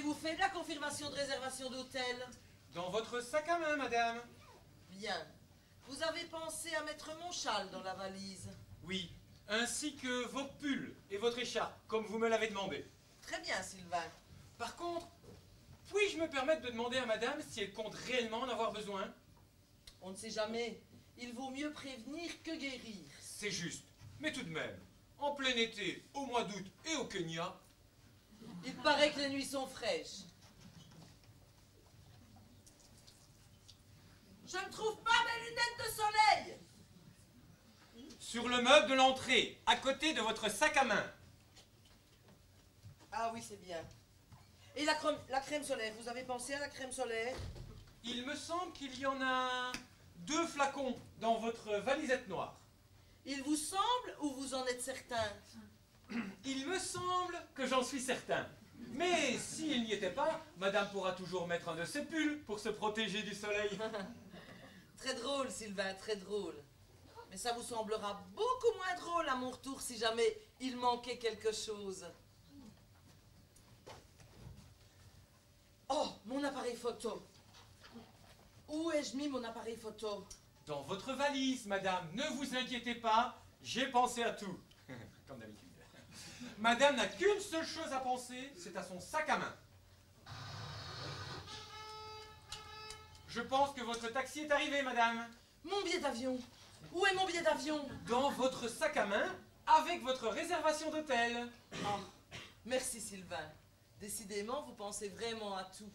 avez-vous fait de la confirmation de réservation d'hôtel? Dans votre sac à main, madame. Bien. Vous avez pensé à mettre mon châle dans la valise? Oui, ainsi que vos pulls et votre écharpe, comme vous me l'avez demandé. Très bien, Sylvain. Par contre, puis-je me permettre de demander à madame si elle compte réellement en avoir besoin? On ne sait jamais. Il vaut mieux prévenir que guérir. C'est juste, mais tout de même, en plein été, au mois d'août et au Kenya... Il paraît que les nuits sont fraîches. Je ne trouve pas mes lunettes de soleil. Sur le meuble de l'entrée, à côté de votre sac à main. Ah oui, c'est bien. Et la crème solaire, vous avez pensé à la crème solaire? Il me semble qu'il y en a 2 flacons dans votre valisette noire. Il vous semble ou vous en êtes certain? Il me semble que j'en suis certain. Mais s'il n'y était pas, madame pourra toujours mettre un de ses pulls pour se protéger du soleil. Très drôle, Sylvain, très drôle. Mais ça vous semblera beaucoup moins drôle à mon retour si jamais il manquait quelque chose. Oh, mon appareil photo. Où ai-je mis mon appareil photo? Dans votre valise, madame, ne vous inquiétez pas, j'ai pensé à tout. Comme d'habitude. Madame n'a qu'une seule chose à penser, c'est à son sac à main. Je pense que votre taxi est arrivé, madame. Mon billet d'avion. Où est mon billet d'avion? Dans votre sac à main, avec votre réservation d'hôtel. Oh, merci Sylvain. Décidément, vous pensez vraiment à tout.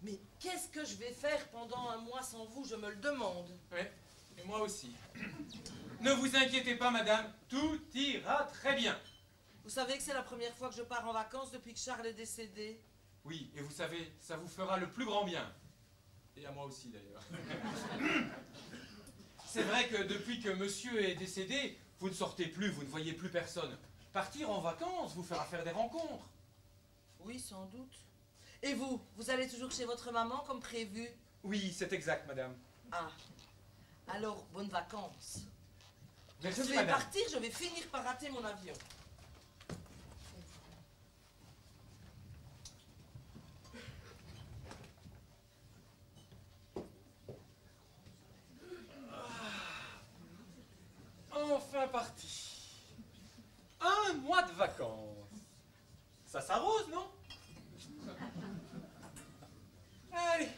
Mais qu'est-ce que je vais faire pendant un mois sans vous, je me le demande. Oui, et moi aussi. Ne vous inquiétez pas, madame, tout ira très bien. Vous savez que c'est la première fois que je pars en vacances depuis que Charles est décédé? Oui, et vous savez, ça vous fera le plus grand bien. Et à moi aussi, d'ailleurs. C'est vrai que depuis que monsieur est décédé, vous ne sortez plus, vous ne voyez plus personne. Partir en vacances vous fera faire des rencontres. Oui, sans doute. Et vous, vous allez toujours chez votre maman comme prévu? Oui, c'est exact, madame. Ah, alors bonnes vacances. Merci, Je vais madame. partir, je vais finir par rater mon avion. Enfin parti. Un mois de vacances. Ça s'arrose, non? Allez.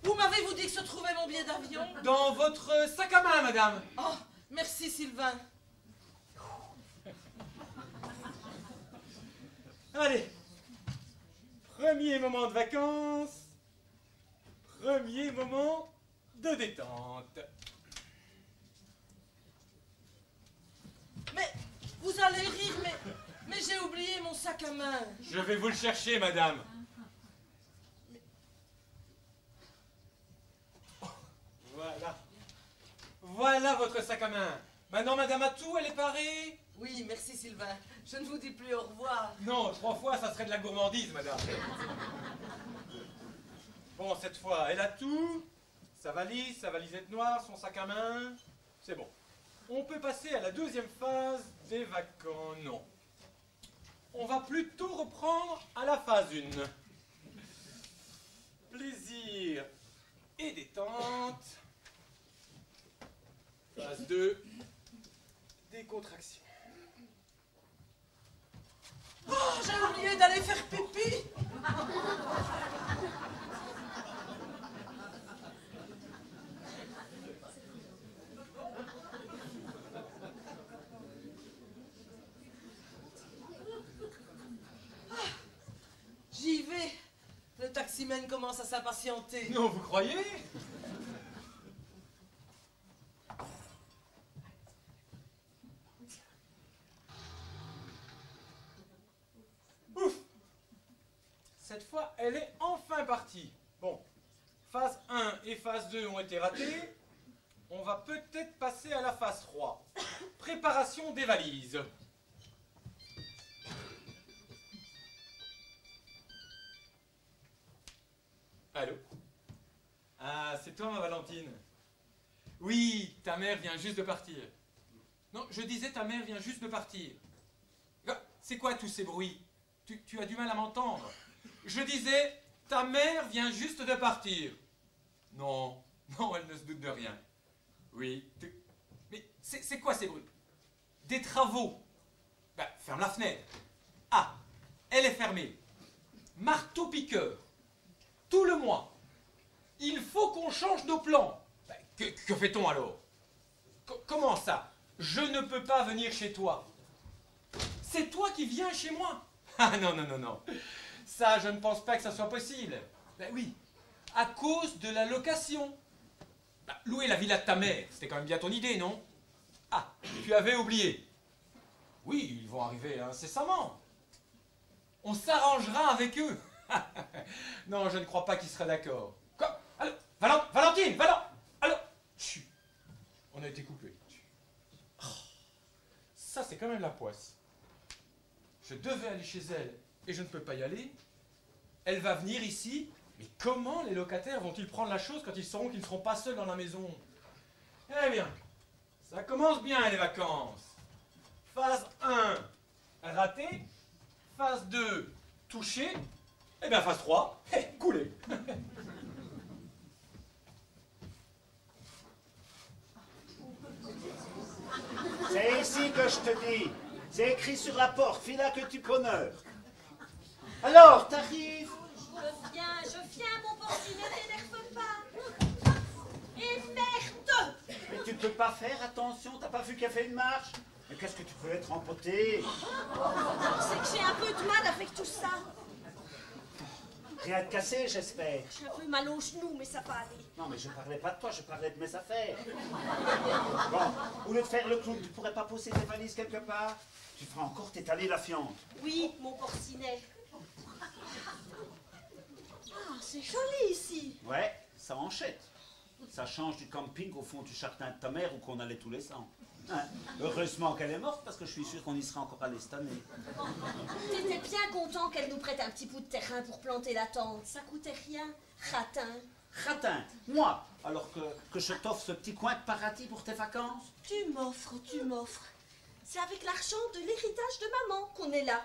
Où m'avez-vous dit que se trouvait mon billet d'avion? Dans votre sac à main, madame. Oh, merci Sylvain. Allez. Premier moment de vacances. Premier moment de détente. Mais, vous allez rire, mais j'ai oublié mon sac à main. Je vais vous le chercher, madame. Voilà. Voilà votre sac à main. Maintenant, madame Atou, elle est parée? Oui, merci Sylvain. Je ne vous dis plus au revoir. Non, 3 fois, ça serait de la gourmandise, madame. Bon, cette fois, elle a tout. Sa valisette noire, son sac à main. C'est bon. On peut passer à la deuxième phase des vacances. Non. On va plutôt reprendre à la phase 1. Plaisir et détente. Phase 2. Décontraction. Oh, j'ai oublié d'aller faire pipi. J'y vais. Le taximène commence à s'impatienter. Non, vous croyez? Ouf! Cette fois, elle est enfin partie. Bon, phase 1 et phase 2 ont été ratées. On va peut-être passer à la phase 3. Préparation des valises. Allô? Ah, c'est toi, ma Valentine? Oui, ta mère vient juste de partir. Non, je disais ta mère vient juste de partir. C'est quoi tous ces bruits? Tu as du mal à m'entendre. Je disais, ta mère vient juste de partir. Non, non, elle ne se doute de rien. Oui, mais c'est quoi ces bruits? Des travaux. Ben, ferme la fenêtre. Ah, elle est fermée. Marteau-piqueur. Tout le mois. Il faut qu'on change nos plans. Ben, que fait-on alors? Comment ça? Je ne peux pas venir chez toi. C'est toi qui viens chez moi. Ah non, non, non, non. Ça, je ne pense pas que ça soit possible. Ben oui, à cause de la location. Ben, louer la villa de ta mère, c'était quand même bien ton idée, non? Ah, tu avais oublié. Oui, ils vont arriver incessamment. On s'arrangera avec eux. Non, je ne crois pas qu'ils seraient d'accord. Quoi? Allô, Valentine, allô. Chut. On a été coupé. Oh, ça, c'est quand même la poisse. Je devais aller chez elle et je ne peux pas y aller. Elle va venir ici. Mais comment les locataires vont-ils prendre la chose quand ils sauront qu'ils ne seront pas seuls dans la maison? Eh bien, ça commence bien les vacances. Phase 1, raté. Phase 2, touché. Eh bien, phase 3, coulé. C'est ici que je te dis. C'est écrit sur la porte, file là que tu honneur. Alors, t'arrives? Je viens, mon porcinet, t'énerve pas. Et merde! Mais tu peux pas faire attention, t'as pas vu qu'elle fait une marche? Mais qu'est-ce que tu peux être empoté? C'est que j'ai un peu de mal avec tout ça. Rien de cassé, j'espère. J'ai un peu mal aux genoux, mais ça va aller. Non, mais je parlais pas de toi, je parlais de mes affaires. Bon, au lieu de faire le clown, tu pourrais pas poser tes valises quelque part? Tu feras encore t'étaler la fiente. Oui, mon porcinet. Ah, c'est joli ici. Ouais, ça enchète. Ça change du camping au fond du jardin de ta mère où qu'on allait tous les ans. Hein? Heureusement qu'elle est morte parce que je suis sûr qu'on y sera encore allé cette année. T'étais bien content qu'elle nous prête un petit bout de terrain pour planter la tente. Ça coûtait rien, ratin. Ratin, moi, alors que je t'offre ce petit coin de paradis pour tes vacances? Tu m'offres. C'est avec l'argent de l'héritage de maman qu'on est là.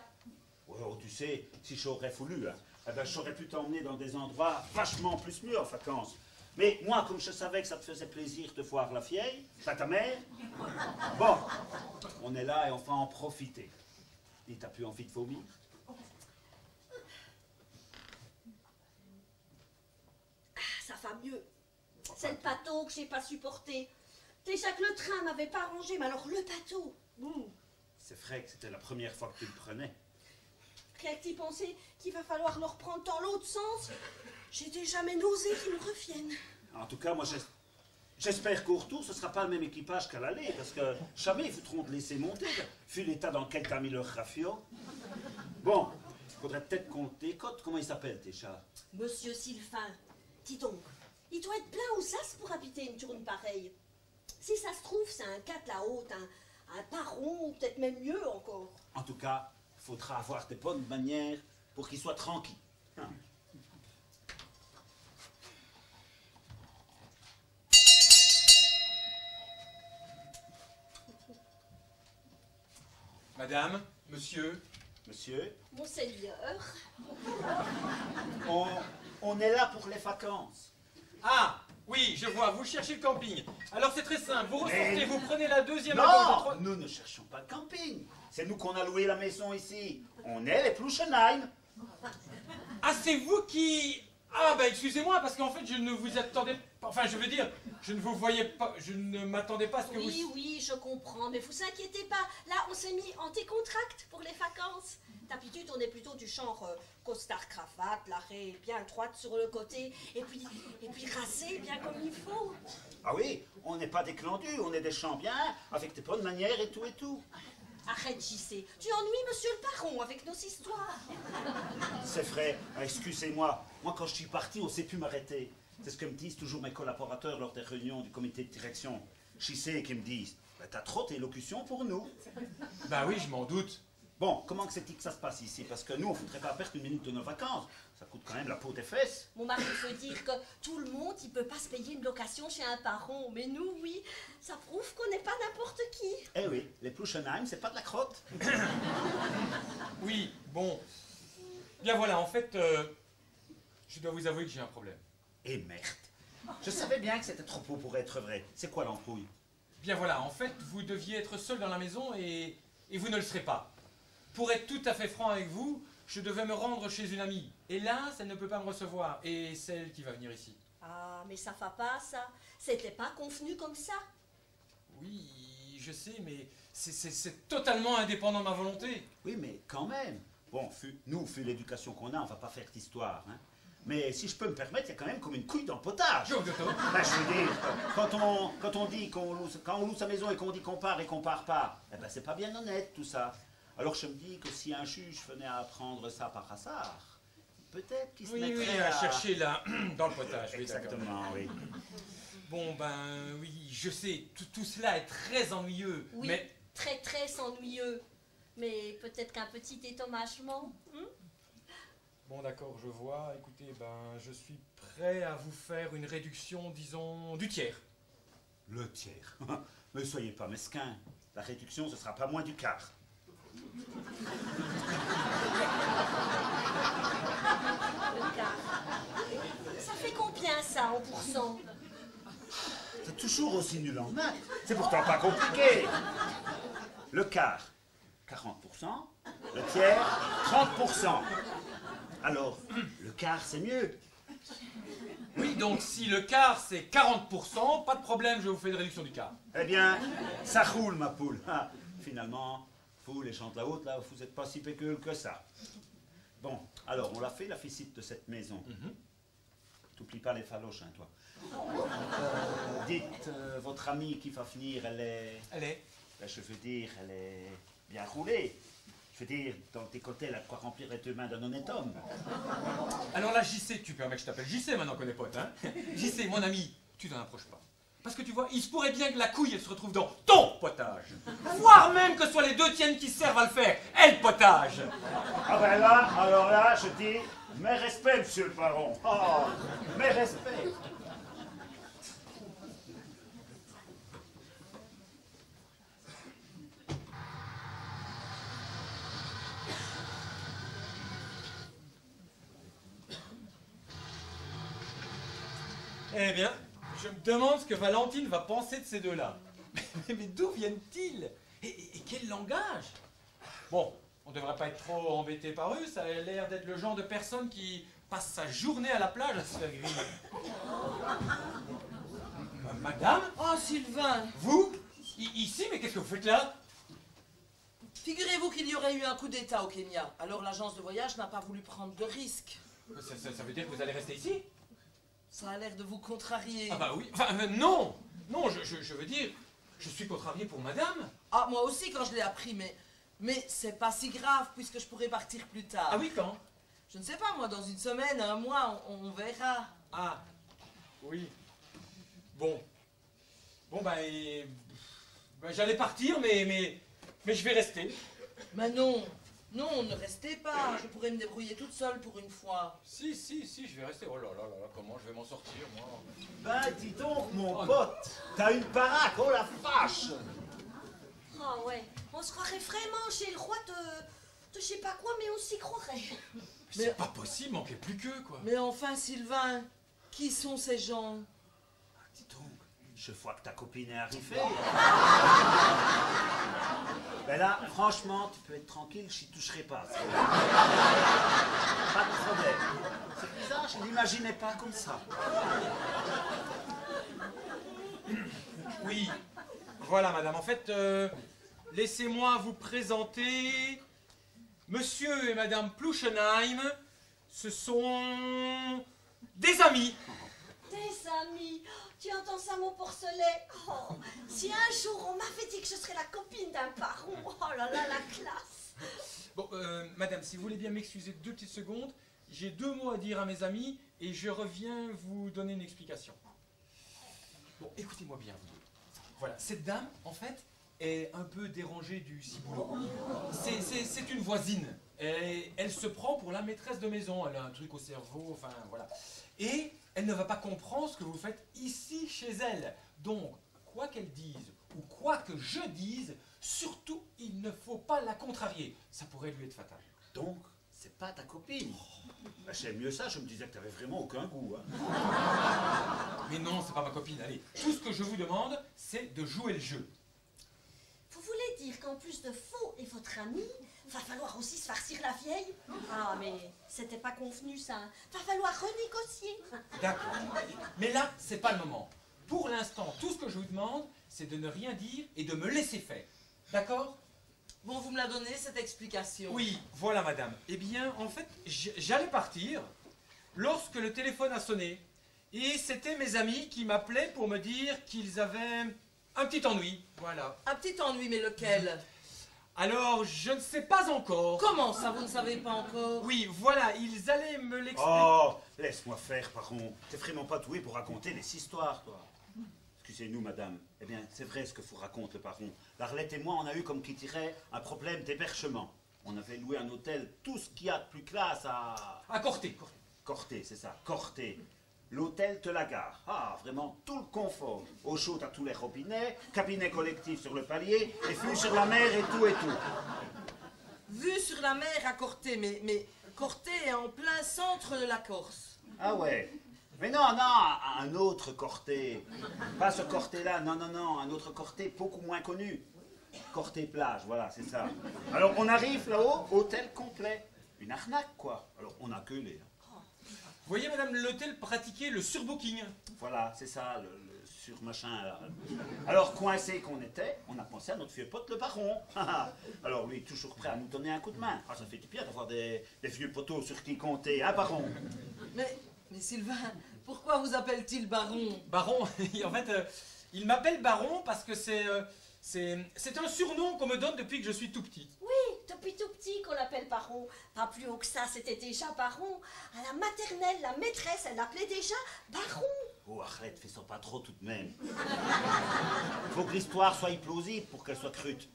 Oh, tu sais, si j'aurais voulu, hein, eh ben, j'aurais pu t'emmener dans des endroits vachement plus mieux en vacances. Mais moi, comme je savais que ça te faisait plaisir de voir la vieille, pas ta mère, bon, on est là et on va en profiter. Et t'as plus envie de vomir? Ah, ça va mieux. C'est le bateau que j'ai pas supporté. Déjà que le train m'avait pas arrangé, mais alors le bateau. C'est vrai que c'était la première fois que tu le prenais. Rien que d'y penser qu'il va falloir le reprendre dans l'autre sens, j'ai déjà mes nausées qui me reviennent. En tout cas, moi, j'espère qu'au retour, ce ne sera pas le même équipage qu'à l'aller, parce que jamais ils voudront te laisser monter, vu l'état dans lequel t'as mis leur rafio. Bon, il faudrait peut-être qu'on te décote. Comment ils s'appellent, tes chats? Monsieur Sylvain, dis donc, il doit être plein aux as pour habiter une tourne pareille. Si ça se trouve, c'est un cat là-haut, un paron, ou peut-être même mieux encore. En tout cas, il faudra avoir des bonnes manières pour qu'ils soient tranquilles. Hein. Madame, monsieur. Monsieur, Monseigneur, on est là pour les vacances. Ah, oui, je vois, vous cherchez le camping. Alors c'est très simple, vous ressortez, Mais- vous prenez la deuxième à gauche, la Non, troisième- nous ne cherchons pas le camping. C'est nous qu'on a loué la maison ici. On est les Pluchenheim. Ah, c'est vous qui... Ah, bah excusez-moi, parce qu'en fait, je ne vous attendais pas... Enfin, je veux dire, je ne vous voyais pas... Je ne m'attendais pas à ce que oui, vous... oui, je comprends, mais vous inquiétez pas. Là, on s'est mis anti-contract pour les vacances. D'habitude, on est plutôt du genre costard-cravate, l'arrêt bien droite sur le côté, et puis rasé bien comme il faut. Ah oui, on n'est pas des clandus, on est des champions, avec des bonnes manières et tout et tout. Arrête, JC. Tu ennuies monsieur le baron avec nos histoires. C'est vrai, excusez-moi. Moi, quand je suis parti, on ne sait plus m'arrêter. C'est ce que me disent toujours mes collaborateurs lors des réunions du comité de direction. J'y sais qui me disent, bah, t'as trop d'élocutions pour nous. Bah oui, je m'en doute. Bon, comment que c'est que ça se passe ici? Parce que nous, on ne foutrait pas perdre une minute de nos vacances. Ça coûte quand même la peau des fesses. Mon mari veut dire que tout le monde, il peut pas se payer une location chez un parent. Mais nous, oui, ça prouve qu'on n'est pas n'importe qui. Eh oui, les Pluchenheim, c'est pas de la crotte. Oui, bon. Bien voilà, en fait, je dois vous avouer que j'ai un problème. Et merde. Je savais bien que c'était trop beau pour être vrai. C'est quoi l'embrouille? Bien voilà, en fait, vous deviez être seul dans la maison et vous ne le serez pas. Pour être tout à fait franc avec vous, je devais me rendre chez une amie. Et là, elle ne peut pas me recevoir. Et c'est elle qui va venir ici. Ah, mais ça va pas, ça. C'était pas convenu comme ça. Oui, je sais, mais c'est totalement indépendant de ma volonté. Oui, mais quand même. Bon, nous, vu l'éducation qu'on a, on va pas faire d'histoire. Hein. Mais si je peux me permettre, il y a quand même comme une couille dans le potage. Je Ben, je veux dire, quand on dit quand on loue sa maison et qu'on dit qu'on part et qu'on part pas, eh ben, c'est pas bien honnête tout ça. Alors je me dis que si un juge venait à apprendre ça par hasard, peut-être qu'il se mettrait oui, à chercher là, dans le potage. Oui, exactement, oui. Bon, ben oui, je sais, tout cela est très ennuyeux. Oui, Mais très très ennuyeux. Mais peut-être qu'un petit étommagement. bon, d'accord, je vois. Écoutez, ben, je suis prêt à vous faire une réduction, disons, du tiers. Le tiers. Mais soyez pas mesquin. La réduction, ce sera pas moins du quart. Le quart. Ça fait combien ça en pourcent? C'est toujours aussi nul en maths. C'est pourtant pas compliqué. Le quart, 40%. Le tiers, 30%. Alors, le quart, c'est mieux. Oui, donc si le quart c'est 40%, pas de problème, je vous fais une réduction du quart. Eh bien, ça roule, ma poule. Ah, finalement, vous, les gens de la haute, là, vous n'êtes pas si pécules que ça. Bon, alors, on l'a fait, la visite de cette maison. T'oublies pas les faloches, hein, toi. Dites, votre amie qui va venir, elle est... Elle est. Ben, je veux dire, elle est bien roulée. Je veux dire, dans le décolleté, elle a de quoi remplir les deux mains d'un honnête homme. Alors là, JC, tu permets que je t'appelle JC maintenant qu'on est potes, hein? JC, mon ami, tu t'en approches pas. Parce que tu vois, il se pourrait bien que la couille, elle se retrouve dans ton potage. Voire même que ce soit les deux tiennes qui servent à le faire. Et le potage. Ah ben là, alors là, je dis, mes respects, monsieur le baron. Oh, mes respects. Eh bien, je me demande ce que Valentine va penser de ces deux-là. Mais d'où viennent-ils? Et quel langage? Bon, on devrait pas être trop embêté par eux, ça a l'air d'être le genre de personne qui passe sa journée à la plage à se faire griller. Madame? Oh, Sylvain! Vous? Ici? Mais qu'est-ce que vous faites là? Figurez-vous qu'il y aurait eu un coup d'État au Kenya. Alors l'agence de voyage n'a pas voulu prendre de risques. Ça veut dire que vous allez rester ici? Ça a l'air de vous contrarier. Ah bah oui, enfin non! Non, je veux dire, je suis contrarié pour madame. Ah, moi aussi quand je l'ai appris, mais c'est pas si grave puisque je pourrais partir plus tard. Ah oui, quand? Je ne sais pas, moi, dans une semaine, un mois, on verra. Ah, oui. Bon. Bon, ben, j'allais partir, mais je vais rester. Mais non, non, ne restez pas. Je pourrais me débrouiller toute seule pour une fois. Si, je vais rester. Oh là là là là, comment je vais m'en sortir, moi? Ben, dis donc, mon pote, t'as une baraque, oh la vache! Ah ouais, on se croirait vraiment chez le roi de je sais pas quoi, mais on s'y croirait. C'est pas possible, manquait plus que, quoi. Mais enfin, Sylvain, qui sont ces gens? Dis donc, je vois que ta copine est arrivée. Ben là, franchement, tu peux être tranquille, j'y toucherai pas. Pas de problème. C'est bizarre, je l'imaginais pas comme ça. Oui, voilà, madame. En fait, laissez-moi vous présenter monsieur et madame Pluchenheim. Ce sont des amis. Des amis, tu entends ça, mon porcelet? Oh, si un jour on m'avait dit que je serais la copine d'un parent, oh là là, la classe. Bon, madame, si vous voulez bien m'excuser 2 petites secondes, j'ai 2 mots à dire à mes amis et je reviens vous donner une explication. Bon, écoutez-moi bien, vous deux. Voilà, cette dame, en fait, est un peu dérangée du ciboulot. C'est une voisine. Et elle se prend pour la maîtresse de maison. Elle a un truc au cerveau, enfin voilà. Et elle ne va pas comprendre ce que vous faites ici chez elle. Donc, quoi qu'elle dise, ou quoi que je dise, surtout, il ne faut pas la contrarier. Ça pourrait lui être fatal. Donc, c'est pas ta copine. Bah, je sais mieux ça, je me disais que t'avais vraiment aucun goût. Hein. Mais non, c'est pas ma copine. Allez, tout ce que je vous demande, c'est de jouer le jeu. Vous voulez dire qu'en plus de Faux et votre ami, va falloir aussi se farcir la vieille? Ah, mais c'était pas convenu ça. Va falloir renégocier. D'accord. Mais là, c'est pas le moment. Pour l'instant, tout ce que je vous demande, c'est de ne rien dire et de me laisser faire. D'accord? Bon, vous me la donnez, cette explication. Oui, voilà madame. Eh bien, en fait, j'allais partir lorsque le téléphone a sonné. Et c'était mes amis qui m'appelaient pour me dire qu'ils avaient un petit ennui. Voilà. Un petit ennui, mais lequel? Alors, je ne sais pas encore. Comment ça, vous ne savez pas encore? Oui, voilà, ils allaient me l'expliquer. Oh, laisse-moi faire, Baron. T'es vraiment pas doué pour raconter des histoires, toi. Excusez-nous, madame. Eh bien, c'est vrai ce que vous raconte le baron. Larlette et moi, on a eu, comme qui dirait, un problème d'hébergement. On avait loué un hôtel, tout ce qu'il y a de plus classe à... À Corté. Corté, c'est ça, Corté. L'hôtel te la gare. Ah, vraiment, tout le confort. Eau chaude à tous les robinets, cabinet collectif sur le palier, et vue sur la mer et tout et tout. Vue sur la mer à Corté, mais Corté est en plein centre de la Corse. Ah ouais. Mais non, non, un autre Corté. Pas ce Corté-là, non, non, non, un autre Corté beaucoup moins connu. Corté-plage, voilà, c'est ça. Alors, on arrive là-haut, hôtel complet. Une arnaque, quoi. Alors, on a que les... Vous voyez, madame, l'hôtel pratiquait le surbooking. Voilà, c'est ça, le sur-machin, là. Alors, coincé qu'on était, on a pensé à notre vieux pote, le baron. Alors, lui, toujours prêt à nous donner un coup de main. Ah, ça fait du bien d'avoir des vieux poteaux sur qui compter, hein, baron? Mais Sylvain, pourquoi vous appelle-t-il baron? Baron, en fait, il m'appelle baron parce que c'est un surnom qu'on me donne depuis que je suis tout petit. Oui, depuis tout petit qu'on l'appelle baron. Pas plus haut que ça, c'était déjà baron. À la maternelle, la maîtresse, elle l'appelait déjà baron. Oh, arrête, fais ça pas trop tout de même. Il faut que l'histoire soit plausible pour qu'elle soit crute.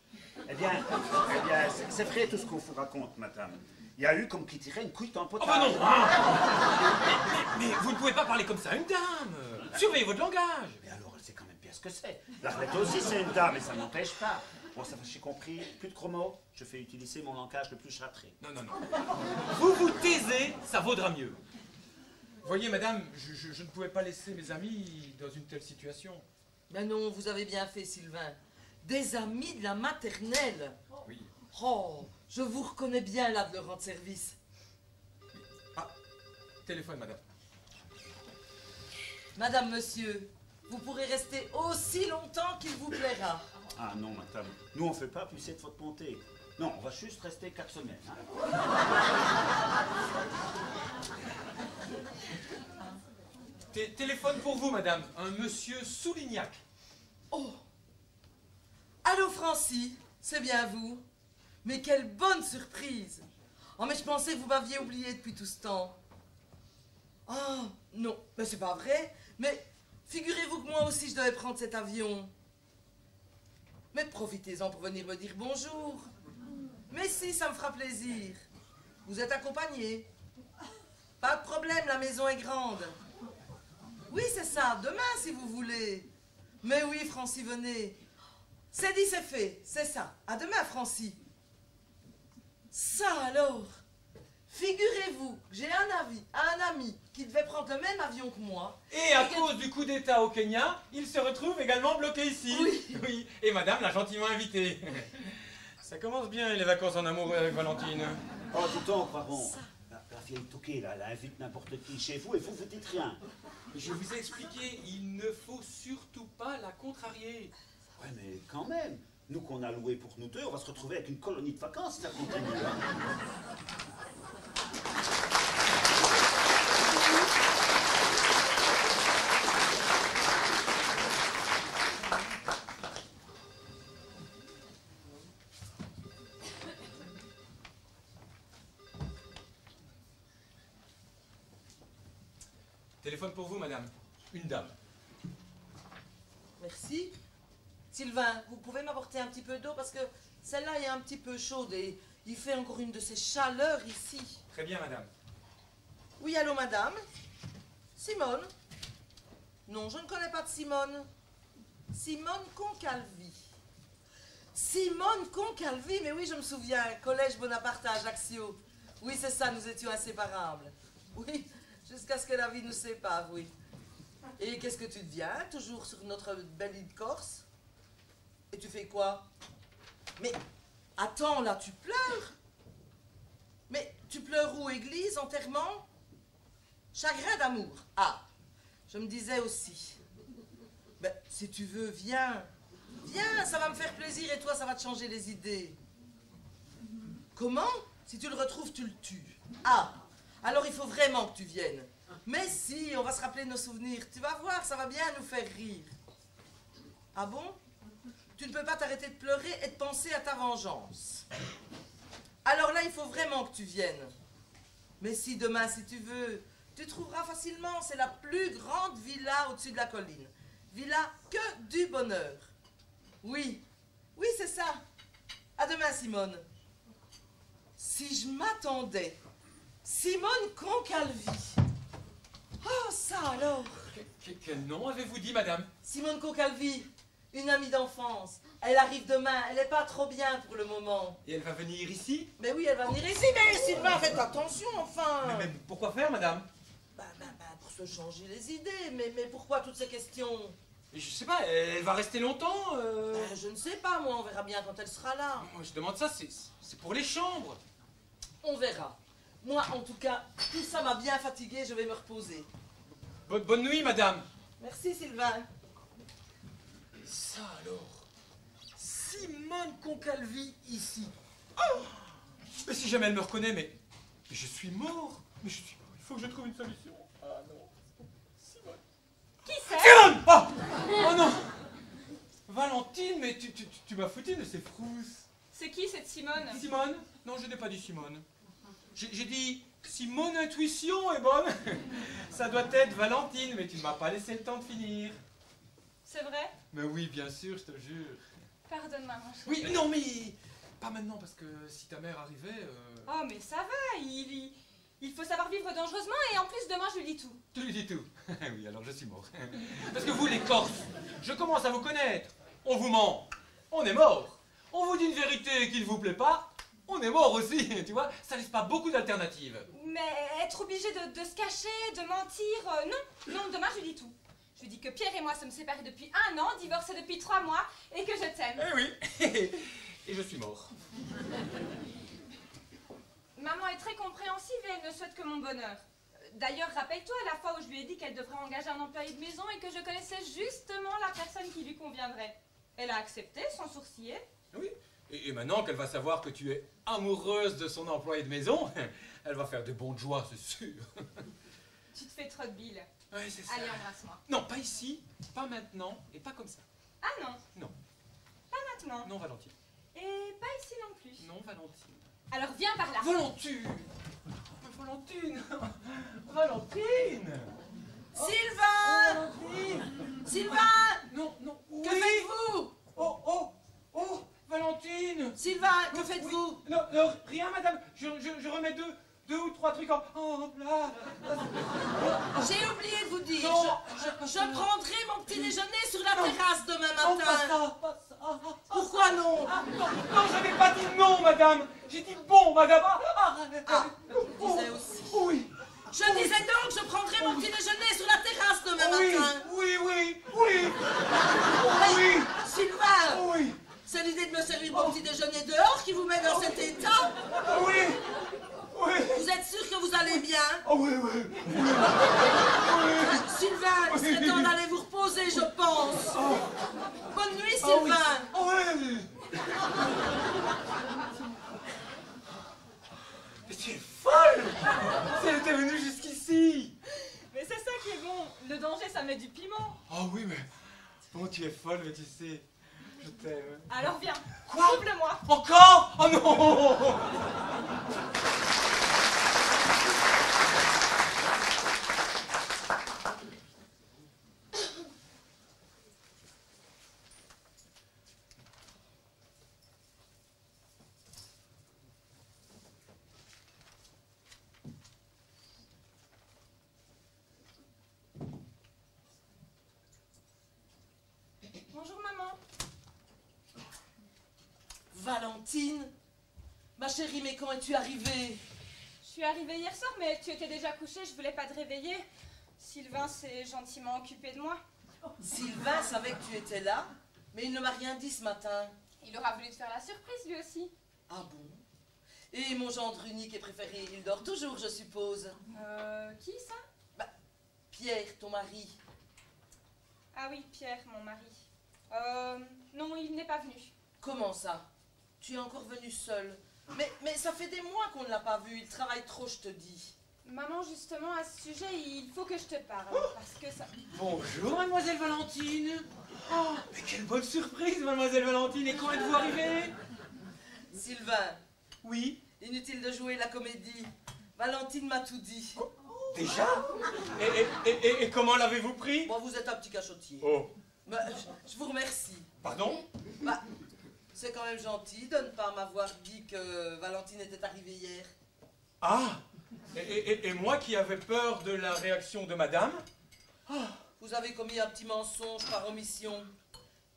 Eh bien, c'est vrai tout ce qu'on vous raconte, madame. Il y a eu comme qui tirait une couille dans le Oh potage. bah non mais vous ne pouvez pas parler comme ça à une dame. Surveillez votre langage. Mais alors, elle sait quand même bien ce que c'est. L'arlette aussi, c'est une dame, mais ça n'empêche pas. Bon, ça va, j'ai compris. Plus de chromos, je fais utiliser mon langage le plus châtré. Non, non, non. Vous vous taisez, ça vaudra mieux. Voyez, madame, je ne pouvais pas laisser mes amis dans une telle situation. Mais non, vous avez bien fait, Sylvain. Des amis de la maternelle. Oui. Oh, je vous reconnais bien là de leur rendre service. Ah, téléphone, madame. Madame, monsieur, vous pourrez rester aussi longtemps qu'il vous plaira. Ah non, madame. Nous, on fait pas pousser de votre montée. Non, on va juste rester 4 semaines. Hein. Téléphone pour vous, madame. Un monsieur Soulignac. Oh! Allô, Francie, c'est bien vous? Mais quelle bonne surprise! Oh, mais je pensais que vous m'aviez oublié depuis tout ce temps. Oh, non, mais c'est pas vrai. Mais figurez-vous que moi aussi je devais prendre cet avion. Mais profitez-en pour venir me dire bonjour. Mais si, ça me fera plaisir. Vous êtes accompagné. Pas de problème, la maison est grande. Oui, c'est ça, demain si vous voulez. Mais oui, Francie, venez. C'est dit, c'est fait, c'est ça. À demain, Francie. Ça alors, figurez-vous que j'ai un ami qui devait prendre le même avion que moi. Et à cause du coup d'État au Kenya, il se retrouve également bloqué ici. Oui. Oui. Et madame l'a gentiment invité. Ça commence bien les vacances en amour avec Valentine. Oh, dis donc, baron. La vieille touquée, là, elle invite n'importe qui chez vous et vous dites rien. Je vous ai expliqué, il ne faut surtout pas la contrarier. Ouais, mais quand même. Nous qu'on a loué pour nous deux, on va se retrouver avec une colonie de vacances si ça continue. Hein. Téléphone pour vous, madame. Une dame. Merci. Sylvain, vous pouvez m'apporter un petit peu d'eau parce que celle-là est un petit peu chaude et il fait encore une de ces chaleurs ici. Très bien, madame. Oui, allô, madame? Simone? Non, je ne connais pas de Simone. Simone Concalvi. Simone Concalvi, mais oui, je me souviens, collège Bonaparte à Ajaccio. Oui, c'est ça, nous étions inséparables. Oui, jusqu'à ce que la vie nous sépare, oui. Et qu'est-ce que tu deviens? Toujours sur notre belle île Corse? Et tu fais quoi? Mais, attends, là, tu pleures? Mais, tu pleures où? Église? Enterrement? Chagrin d'amour. Ah, je me disais aussi. Ben, si tu veux, viens. Viens, ça va me faire plaisir et toi, ça va te changer les idées. Comment? Si tu le retrouves, tu le tues. Ah, alors il faut vraiment que tu viennes. Mais si, on va se rappeler nos souvenirs. Tu vas voir, ça va bien nous faire rire. Ah bon? Tu ne peux pas t'arrêter de pleurer et de penser à ta vengeance. Alors là, il faut vraiment que tu viennes. Mais si demain, si tu veux, tu trouveras facilement. C'est la plus grande villa au-dessus de la colline. Villa que du bonheur. Oui, oui, c'est ça. À demain, Simone. Si je m'attendais. Simone Concalvi. Oh, ça alors. Quel nom avez-vous dit, madame? Simone Concalvi, une amie d'enfance. Elle arrive demain, elle n'est pas trop bien pour le moment. Et elle va venir ici? Mais oui, elle va venir ici, mais Sylvain, faites attention, enfin. Mais pourquoi faire, madame? Pour se changer les idées, mais pourquoi toutes ces questions? Je sais pas, elle va rester longtemps Je ne sais pas, moi, on verra bien quand elle sera là. Moi, je demande ça, c'est pour les chambres. On verra. Moi, en tout cas, tout ça m'a bien fatiguée, je vais me reposer. Bonne nuit, madame. Merci, Sylvain. Ça alors, Simone Concalvi ici. Oh, mais si jamais elle me reconnaît, mais je suis mort. Mais je suis mort, il faut que je trouve une solution. Ah non, Simone. Qui c'est? Simone! Oh non! Valentine, mais tu m'as foutu de ces frousses. C'est qui cette Simone? Simone? Non, je n'ai pas dit Simone. J'ai dit si mon intuition est bonne, ça doit être Valentine, mais tu ne m'as pas laissé le temps de finir. C'est vrai? Mais oui, bien sûr, je te jure. Pardonne-moi, mon chéri. Oui, non, mais pas maintenant, parce que si ta mère arrivait... Oh, mais ça va, il faut savoir vivre dangereusement et en plus, demain, je lui dis tout. Tu lui dis tout. Oui, alors je suis mort. Parce que vous, les Corses, je commence à vous connaître. On vous ment, on est mort. On vous dit une vérité qui ne vous plaît pas, on est mort aussi, tu vois. Ça laisse pas beaucoup d'alternatives. Mais être obligé de se cacher, de mentir, non, demain, je lui dis tout. Je lui dis que Pierre et moi sommes séparés depuis 1 an, divorcés depuis 3 mois et que je t'aime. Eh oui, et je suis mort. Maman est très compréhensive et elle ne souhaite que mon bonheur. D'ailleurs, rappelle-toi la fois où je lui ai dit qu'elle devrait engager un employé de maison et que je connaissais justement la personne qui lui conviendrait. Elle a accepté sans sourciller. Oui, et maintenant qu'elle va savoir que tu es amoureuse de son employé de maison, elle va faire de bonnes joies, c'est sûr. Tu te fais trop de bile. Oui, c'est ça. Allez, embrasse-moi. Non, pas ici, pas maintenant, et pas comme ça. Ah non? Non. Pas maintenant. Non, Valentine. Et pas ici non plus. Non, Valentine. Alors viens par là. Valentine! Mais Valentine! Valentine! Sylvain! Valentine! Sylvain! Non, non, oui! Que faites-vous? Oh, Valentine! Sylvain, que faites-vous? Non, rien, madame. Je remets deux ou trois trucs en plat. J'ai oublié de vous dire. Non. Je prendrai mon petit déjeuner sur la terrasse demain Non, matin. pas ça. Pourquoi non? Non, je n'avais pas dit non, madame. J'ai dit bon, madame. Je disais aussi. Oui. Je disais donc, je prendrai mon petit déjeuner sur la terrasse demain matin. Oui. Sylvain, Oui. c'est l'idée de me servir mon petit déjeuner dehors qui vous met dans cet état? Oui. Vous êtes sûr que vous allez bien? Oui. Sylvain, il serait temps d'aller vous reposer, je pense. Bonne nuit, Sylvain. Oui. Mais tu es folle! Si elle était venue jusqu'ici! Mais c'est ça qui est bon. Le danger, ça met du piment. Ah oui, mais... Bon, tu es folle, mais tu sais... Je t'aime. Alors viens. Quoi? Double-moi. Encore? Oh non! Valentine? Ma chérie, mais quand es-tu arrivée? Je suis arrivée hier soir, mais tu étais déjà couchée, je voulais pas te réveiller. Sylvain s'est gentiment occupé de moi. Sylvain savait que tu étais là, mais il ne m'a rien dit ce matin. Il aura voulu te faire la surprise, lui aussi. Ah bon? Et mon gendre unique et préféré, il dort toujours, je suppose. Qui ça? Pierre, ton mari. Ah oui, Pierre, mon mari. Non, il n'est pas venu. Comment ça? Tu es encore venue seule. Mais ça fait des mois qu'on ne l'a pas vu, il travaille trop, je te dis. Maman, justement, à ce sujet, il faut que je te parle, parce que ça... Bonjour, mademoiselle Valentine. Oh, mais quelle bonne surprise, mademoiselle Valentine. Et quand êtes-vous arrivée? Sylvain, Oui. inutile de jouer la comédie. Valentine m'a tout dit. Déjà? Et comment l'avez-vous pris? Bon, vous êtes un petit cachotier. Oh, Bah, je vous remercie. pardon? Bah, c'est quand même gentil de ne pas m'avoir dit que Valentine était arrivée hier. Ah, et moi qui avais peur de la réaction de madame? Vous avez commis un petit mensonge par omission.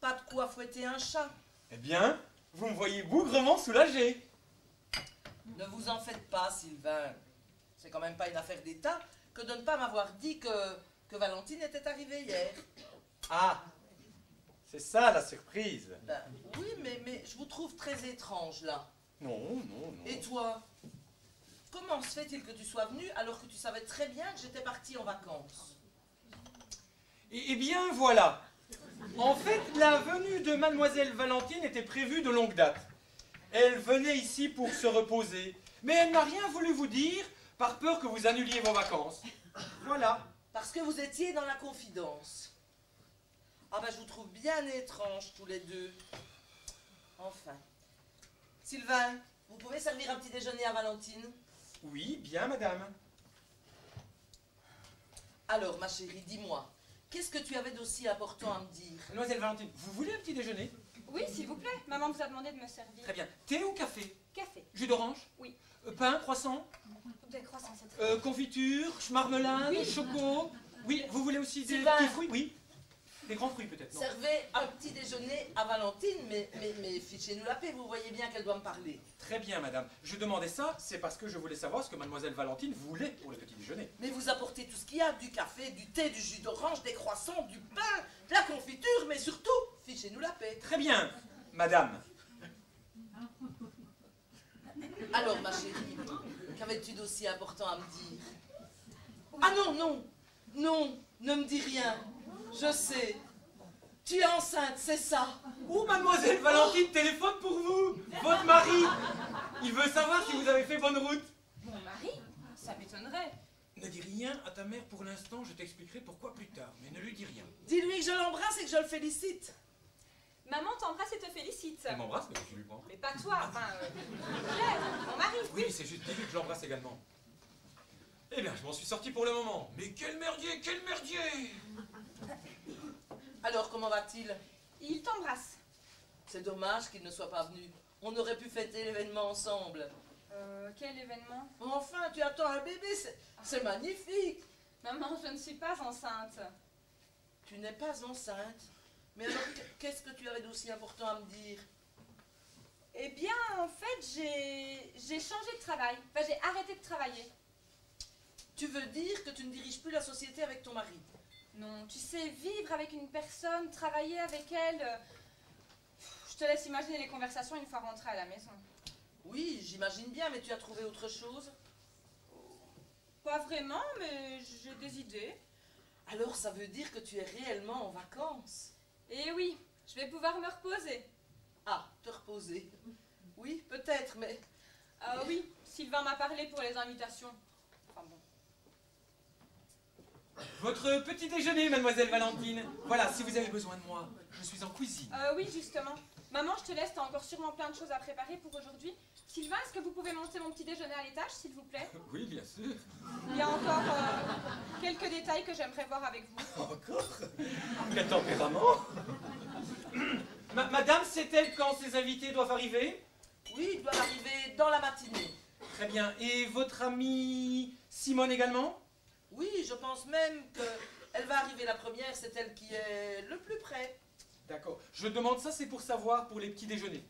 Pas de quoi fouetter un chat. Eh bien, vous me voyez bougrement soulagé. Ne vous en faites pas, Sylvain. C'est quand même pas une affaire d'État que de ne pas m'avoir dit que Valentine était arrivée hier. Ah, c'est ça la surprise. Ben, oui, mais je vous trouve très étrange, là. Non, non, non. Et toi? Comment se fait-il que tu sois venu alors que tu savais très bien que j'étais partie en vacances? Eh bien, voilà. En fait, la venue de mademoiselle Valentine était prévue de longue date. Elle venait ici pour se reposer. Mais elle n'a rien voulu vous dire par peur que vous annuliez vos vacances. Voilà. Parce que vous étiez dans la confidence. Ah ben, je vous trouve bien étranges tous les deux. Enfin. Sylvain, vous pouvez servir un petit déjeuner à Valentine? Oui, bien, madame. Alors, ma chérie, dis-moi, qu'est-ce que tu avais d'aussi important à me dire? Mademoiselle Valentine, vous voulez un petit déjeuner? Oui, s'il vous plaît. Maman vous a demandé de me servir. Très bien. Thé ou café? Café. Jus d'orange? Oui. Pain, croissant? Des croissants, c'est très Confiture, marmelade, Oui. choco? Oui, vous voulez aussi des Sylvain. petits fruits? Oui. Des grands fruits peut-être, non? Servez un petit déjeuner à Valentine, mais fichez-nous la paix, vous voyez bien qu'elle doit me parler. Très bien, madame. Je demandais ça, c'est parce que je voulais savoir ce que mademoiselle Valentine voulait pour le petit déjeuner. Mais vous apportez tout ce qu'il y a, du café, du thé, du jus d'orange, des croissants, du pain, de la confiture, mais surtout, fichez-nous la paix. Très bien, madame. Alors, ma chérie, qu'avais-tu d'aussi important à me dire? Ah non, non, non, ne me dis rien. Je sais. Tu es enceinte, c'est ça. Oh, mademoiselle Valentine téléphone pour vous. Votre mari. Il veut savoir si vous avez fait bonne route. Mon mari? Ça m'étonnerait. Ne dis rien à ta mère pour l'instant, je t'expliquerai pourquoi plus tard, mais ne lui dis rien. Dis-lui que je l'embrasse et que je le félicite. Maman t'embrasse et te félicite. Elle m'embrasse, mais tu lui prends. Mais pas toi, enfin... Claire, mon mari. Oui, c'est juste dis-lui que je l'embrasse également. Eh bien, je m'en suis sorti pour le moment. Mais quel merdier, quel merdier! Alors, comment va-t-il? Il t'embrasse. C'est dommage qu'il ne soit pas venu. On aurait pu fêter l'événement ensemble. Quel événement? Enfin, tu attends un bébé, c'est magnifique. Maman, je ne suis pas enceinte. Tu n'es pas enceinte. Mais alors, qu'est-ce que tu avais d'aussi important à me dire? Eh bien, en fait, j'ai changé de travail. Enfin, j'ai arrêté de travailler. Tu veux dire que tu ne diriges plus la société avec ton mari? Non, tu sais, vivre avec une personne, travailler avec elle... je te laisse imaginer les conversations une fois rentrée à la maison. Oui, j'imagine bien, mais tu as trouvé autre chose? Pas vraiment, mais j'ai des idées. Alors, ça veut dire que tu es réellement en vacances? Eh oui, je vais pouvoir me reposer. Ah, te reposer. Oui, peut-être, mais... Ah oui, Sylvain m'a parlé pour les invitations. Enfin bon. Votre petit déjeuner, mademoiselle Valentine. Voilà, si vous avez besoin de moi, je suis en cuisine. Oui, justement. Maman, je te laisse, t'as encore sûrement plein de choses à préparer pour aujourd'hui. Sylvain, est-ce que vous pouvez monter mon petit déjeuner à l'étage, s'il vous plaît? Oui, bien sûr. Il y a encore quelques détails que j'aimerais voir avec vous. Encore? Quel tempérament! Madame, sait-elle quand ses invités doivent arriver? Oui, il doit arriver dans la matinée. Très bien. Et votre amie Simone également? Oui, je pense même qu'elle va arriver la première, c'est elle qui est le plus près. D'accord. Je demande ça, c'est pour savoir pour les petits déjeuners.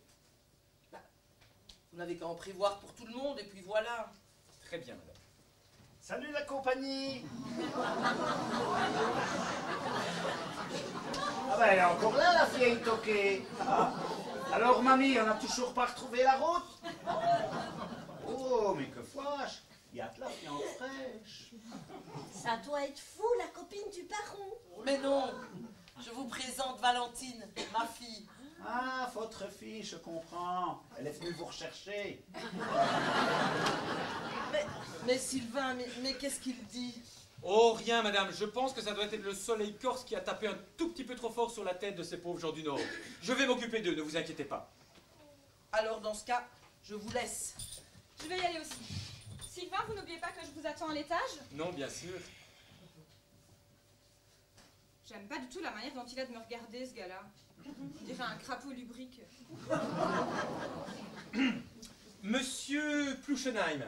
Vous n'avez qu'à en prévoir pour tout le monde, et puis voilà. Très bien, madame. Salut la compagnie. Ah ben elle est encore là, la vieille toquée. Ah. Alors mamie, on n'a toujours pas retrouvé la route? Oh, mais que fâche. Il y a de la viande fraîche. Ça doit être fou, la copine du baron. Mais non, je vous présente Valentine, ma fille. Ah, votre fille, je comprends. Elle est venue vous rechercher. Mais Sylvain, mais qu'est-ce qu'il dit? Oh, rien, madame. Je pense que ça doit être le soleil corse qui a tapé un tout petit peu trop fort sur la tête de ces pauvres gens du Nord. Je vais m'occuper d'eux, ne vous inquiétez pas. Alors dans ce cas, je vous laisse. Je vais y aller aussi. Sylvain, vous n'oubliez pas que je vous attends à l'étage? Non, bien sûr. J'aime pas du tout la manière dont il a de me regarder, ce gars-là. On dirait un crapaud lubrique. Monsieur Pluchenheim,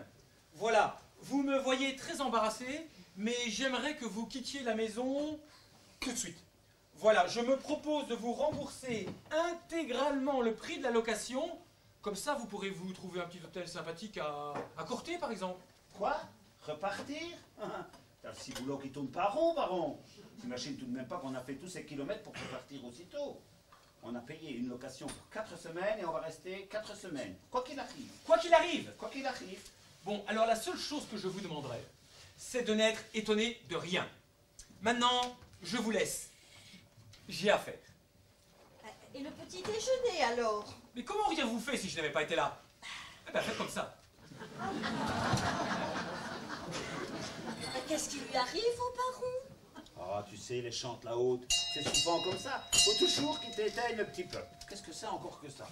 voilà, vous me voyez très embarrassé, mais j'aimerais que vous quittiez la maison tout de suite. Voilà, je me propose de vous rembourser intégralement le prix de la location. Comme ça, vous pourrez vous trouver un petit hôtel sympathique à Corté, par exemple. Quoi? Repartir? T'as le ciboulot qui tourne pas rond, baron. T'imagines tout de même pas qu'on a fait tous ces kilomètres pour repartir aussitôt. On a payé une location pour 4 semaines et on va rester 4 semaines. Quoi qu'il arrive. Quoi qu'il arrive. Quoi qu'il arrive. Bon, alors la seule chose que je vous demanderai, c'est de n'être étonné de rien. Maintenant, je vous laisse. J'ai affaire. Et le petit déjeuner, alors? Mais comment auriez-vous fait si je n'avais pas été là? Eh ben, faites comme ça. Qu'est-ce qui lui arrive au baron? Ah, tu sais, les chantes la haute, c'est souvent comme ça. Faut toujours qu'ils t'éteignent un petit peu. Qu'est-ce que c'est encore que ça?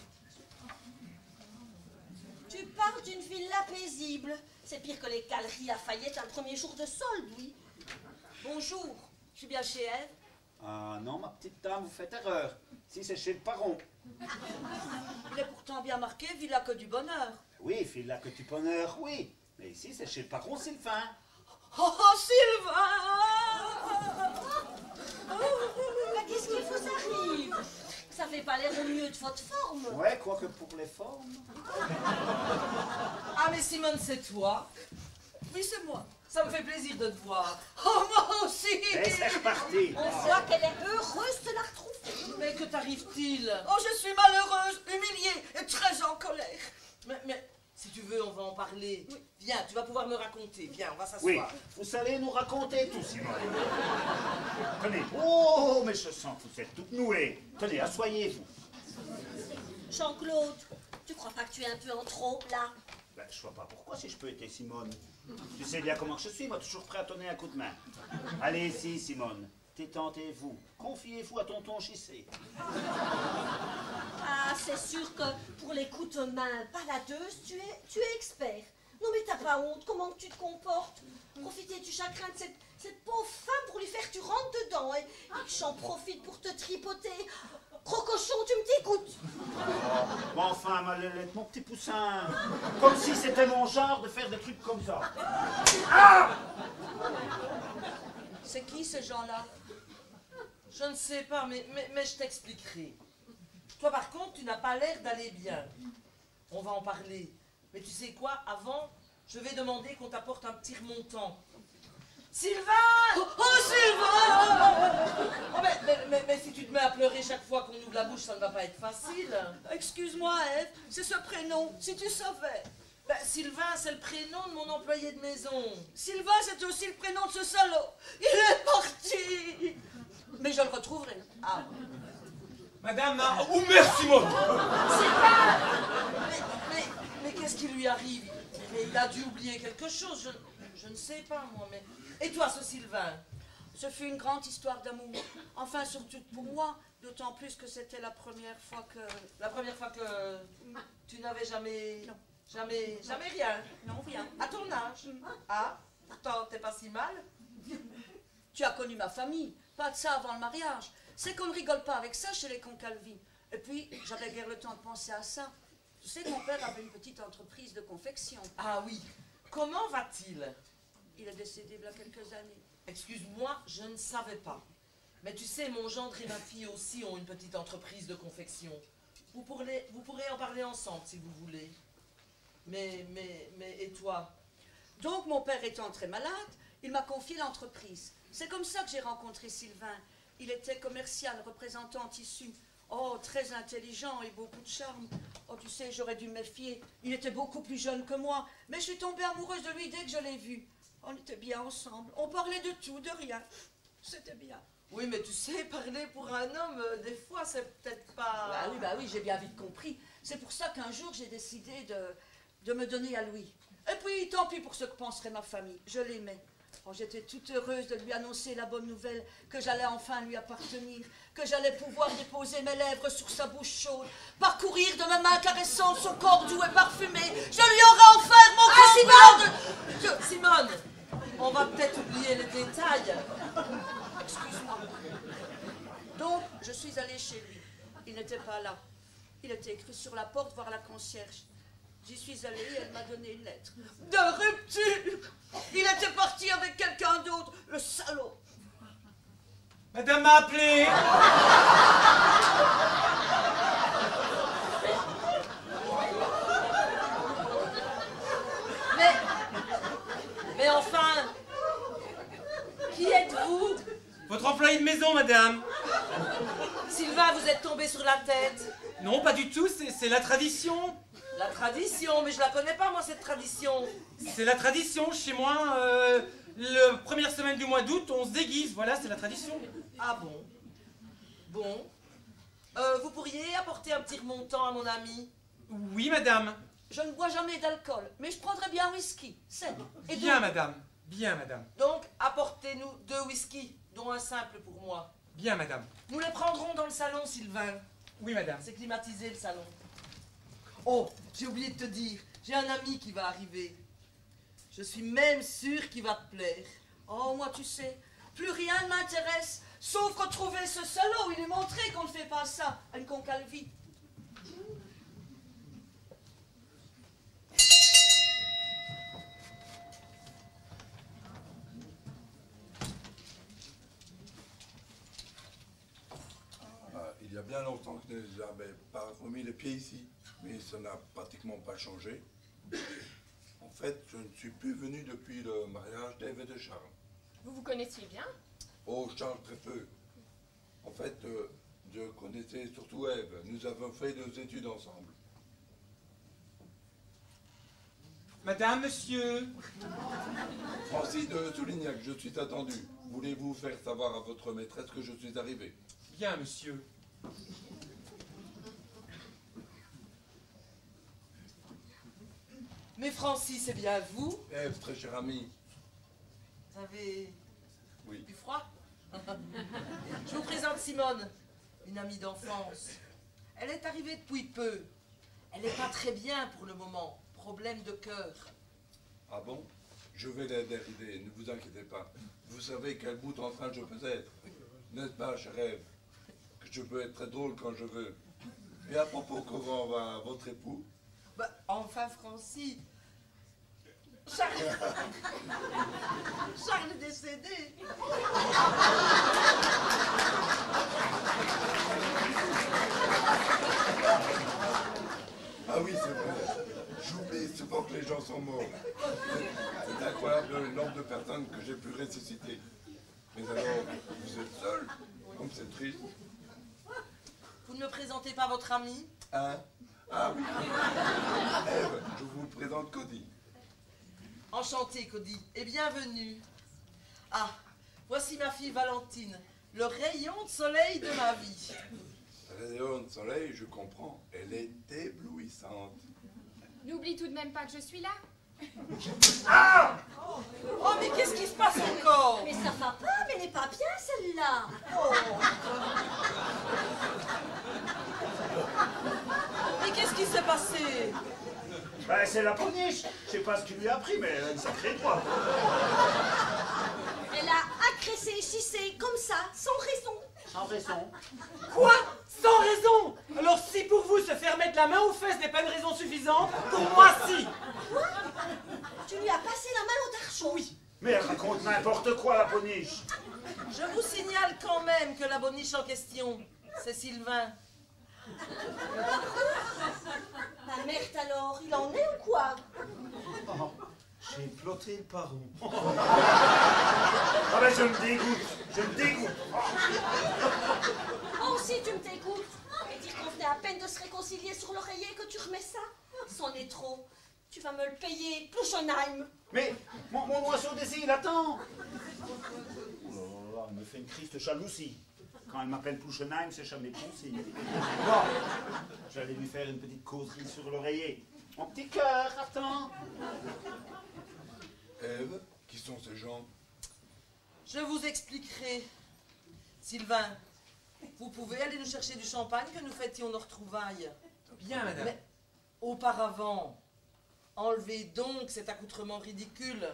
Tu parles d'une villa paisible. C'est pire que les galeries Lafayette un premier jour de solde, oui. Bonjour, je suis bien chez Ève. Ah non, ma petite dame, vous faites erreur. Si c'est chez le baron. Il est pourtant bien marqué Villa que du bonheur. Oui, fille là que tu bonheur, oui. Mais ici, c'est chez le baron Sylvain. Oh, Sylvain! Mais qu'est-ce qui vous arrive? Ça fait pas l'air au mieux de votre forme. Ouais, quoique pour les formes. Ah mais Simone, c'est toi? Oui, c'est moi. Ça me fait plaisir de te voir. Oh, moi aussi! Et c'est reparti. On voit qu'elle est heureuse de la retrouver. Mais que t'arrive-t-il? Oh, je suis malheureuse, humiliée et très en colère. Mais si tu veux, on va en parler. Oui. Viens, tu vas pouvoir me raconter. Viens, on va Oui, s'asseoir. vous allez nous raconter tout, Simone. Tenez. Oh, mais je sens que vous êtes toutes nouées. Tenez, asseyez-vous. Jean-Claude, tu crois pas que tu es un peu en trop, là? Ben, je vois pas pourquoi si je peux aider Simone. Tu sais bien comment je suis, moi toujours prêt à donner un coup de main. Allez ici, Simone. Détendez-vous. Confiez-vous à tonton Chissé. Ah, c'est sûr que pour les coups de main baladeuses, tu es expert. Non mais t'as pas honte, comment tu te comportes? Profiter du chagrin de cette pauvre femme pour lui faire tu rentres dedans et que j'en profite pour te tripoter. Crocochon, tu me dégoûtes. Bon, enfin, ma lelette, mon petit poussin. Comme si c'était mon genre de faire des trucs comme ça. Ah! C'est qui ces gens-là? Je ne sais pas, mais je t'expliquerai. Toi, par contre, tu n'as pas l'air d'aller bien. On va en parler. Mais tu sais quoi? Avant, je vais demander qu'on t'apporte un petit remontant. Sylvain! Oh, Sylvain! Oh, mais si tu te mets à pleurer chaque fois qu'on ouvre la bouche, ça ne va pas être facile. Excuse-moi, Ève, c'est ce prénom, si tu savais. Ben, Sylvain, c'est le prénom de mon employé de maison. Sylvain, c'est aussi le prénom de ce salaud. Il est parti. Mais je le retrouverai. Ah. Madame, ou merci, moi. Sylvain! Mais qu'est-ce qui lui arrive? Mais il a dû oublier quelque chose. Je ne sais pas, moi, mais... Et toi, ce Sylvain? Ce fut une grande histoire d'amour. Enfin, surtout pour moi, d'autant plus que c'était la première fois que... La première fois que tu n'avais jamais... Non. Jamais rien? Non, rien. À ton âge? Ah, pourtant, t'es pas si mal. Tu as connu ma famille, pas de ça avant le mariage. C'est qu'on ne rigole pas avec ça chez les Concalvi. Et puis, j'avais guère le temps de penser à ça. Tu sais, mon père avait une petite entreprise de confection. Ah oui. Comment va-t-il? Il est décédé il y a quelques années. Excuse-moi, je ne savais pas. Mais tu sais, mon gendre et ma fille aussi ont une petite entreprise de confection. Vous pourrez en parler ensemble, si vous voulez. et toi? Donc, mon père étant très malade, il m'a confié l'entreprise. C'est comme ça que j'ai rencontré Sylvain. Il était commercial, représentant en tissu. Oh, très intelligent et beaucoup de charme. Oh, tu sais, j'aurais dû me méfier. Il était beaucoup plus jeune que moi. Mais je suis tombée amoureuse de lui dès que je l'ai vu. On était bien ensemble. On parlait de tout, de rien. C'était bien. Oui, mais tu sais, parler pour un homme, des fois, c'est peut-être pas... Bah oui, j'ai bien vite compris. C'est pour ça qu'un jour, j'ai décidé de me donner à lui. Et puis, tant pis pour ce que penserait ma famille. Je l'aimais. Oh, j'étais toute heureuse de lui annoncer la bonne nouvelle, que j'allais enfin lui appartenir, que j'allais pouvoir déposer mes lèvres sur sa bouche chaude, parcourir de mes mains caressantes son corps doux et parfumé. Je lui aurais offert mon compliment de... Simone, on va peut-être oublier les détails. Excuse-moi. Donc, je suis allée chez lui. Il n'était pas là. Il était écrit sur la porte, voir la concierge. J'y suis allée et elle m'a donné une lettre. De rupture! Il était parti avec quelqu'un d'autre, le salaud! Madame m'a appelé. Mais enfin, qui êtes-vous? Votre employé de maison, madame. Sylvain, vous êtes tombé sur la tête. Non, pas du tout, c'est la tradition. La tradition, mais je la connais pas, moi, cette tradition. C'est la tradition chez moi. La première semaine du mois d'août, on se déguise. Voilà, c'est la tradition. Ah bon? Bon. Vous pourriez apporter un petit remontant à mon ami? Oui, madame. Je ne bois jamais d'alcool, mais je prendrais bien un whisky. C'est. Et Bien, donc, madame. Bien, madame. Donc, apportez-nous 2 whisky, dont un simple pour moi. Bien, madame. Nous les prendrons dans le salon, Sylvain. Oui, madame. C'est climatisé, le salon. Oh, j'ai oublié de te dire, j'ai un ami qui va arriver. Je suis même sûre qu'il va te plaire. Oh, moi, tu sais, plus rien ne m'intéresse, sauf retrouver ce salaud. Il est montré qu'on ne fait pas ça à une concalvie. Il y a bien longtemps que je n'avais pas remis les pieds ici, mais ça n'a pratiquement pas changé. En fait, je ne suis plus venu depuis le mariage d'Ève et de Charles. Vous vous connaissiez bien? Oh, Charles, très peu. En fait, je connaissais surtout Ève. Nous avons fait nos études ensemble. Madame, monsieur. Francis de Soulignac, je suis attendu. Voulez-vous faire savoir à votre maîtresse que je suis arrivé? Bien, monsieur. Mais Francis, c'est bien vous? Ève, très cher ami. Vous avez Oui. du froid? Je vous présente Simone, une amie d'enfance. Elle est arrivée depuis peu. Elle n'est pas très bien pour le moment. Problème de cœur. Ah bon? Je vais l'aider, ne vous inquiétez pas. Vous savez quel bout en train je peux être. N'est-ce pas, cher Ève? Que je peux être très drôle quand je veux. Et à propos, comment va votre époux? Bah, enfin, Francis. Charles... Charles est décédé. Ah oui, c'est vrai. J'oublie souvent que les gens sont morts. C'est incroyable le nombre de personnes que j'ai pu ressusciter. Mais alors, vous êtes seul? Comme c'est triste. Vous ne me présentez pas votre ami? Hein? Ah oui. Ève, je vous présente Cody. Enchanté, Cody, et bienvenue. Ah, voici ma fille Valentine, le rayon de soleil de ma vie. Rayon de soleil, je comprends. Elle est éblouissante. N'oublie tout de même pas que je suis là. Ah! Oh, mais qu'est-ce qui se passe encore? Mais ça va pas, mais elle n'est pas bien celle-là. Mais qu'est-ce qui s'est passé? Ben, c'est la poniche. Je sais pas ce qu'il lui a pris, mais elle a une sacrée droite. Elle a agressé, chissé, comme ça, sans raison. Sans raison. Quoi? Sans raison? Alors si pour vous se faire mettre la main aux fesses n'est pas une raison suffisante, pour moi si. Quoi? Tu lui as passé la main au tarchon? Oui. Mais elle raconte n'importe quoi, la poniche. Je vous signale quand même que la boniche en question, c'est Sylvain. Ma merde alors, il en est ou quoi? Oh, j'ai ploté le paron. Ah ben je me dégoûte. Oh, si tu me dégoûtes. Et dire qu'on venait à peine de se réconcilier sur l'oreiller et que tu remets ça, c'en est trop. Tu vas me le payer, Pluschenheim. Mais mon oiseau désir, attends. Oh là là, elle me fait une crise de jalousie. Quand elle m'appelle Pluschenheim, c'est jamais bon signe. Bon, j'allais lui faire une petite causerie sur l'oreiller. Mon petit cœur, attends. Ève, qui sont ces gens? Je vous expliquerai. Sylvain, vous pouvez aller nous chercher du champagne que nous fêtions nos retrouvailles. Bien, madame. Mais auparavant, enlevez donc cet accoutrement ridicule.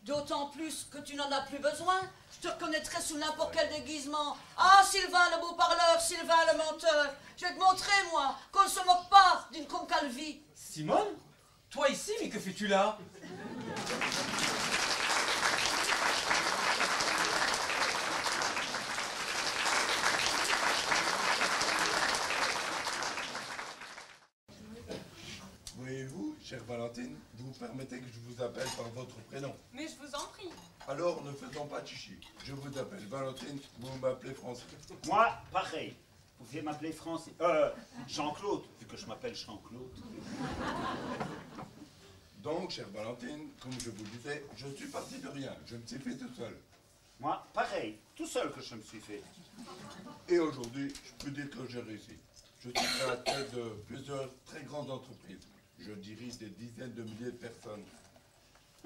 D'autant plus que tu n'en as plus besoin. Je te reconnaîtrai sous n'importe quel déguisement. Ah, Sylvain le beau parleur, Sylvain le menteur. Je vais te montrer, moi, qu'on ne se moque pas d'une concalvie. Simone? Toi ici, mais que fais-tu là? Voyez-vous, chère Valentine, vous permettez que je vous appelle par votre prénom. Mais je vous en prie. Alors, ne faisons pas de chichi. Je vous appelle Valentine, vous m'appelez Francis. Moi, pareil. Vous pouvez m'appeler Jean-Claude, vu que je m'appelle Jean-Claude. Donc, chère Valentine, comme je vous disais, je suis parti de rien. Je me suis fait tout seul. Moi, pareil. Tout seul que je me suis fait. Et aujourd'hui, je peux dire que j'ai réussi. Je suis à la tête de plusieurs très grandes entreprises. Je dirige des dizaines de milliers de personnes.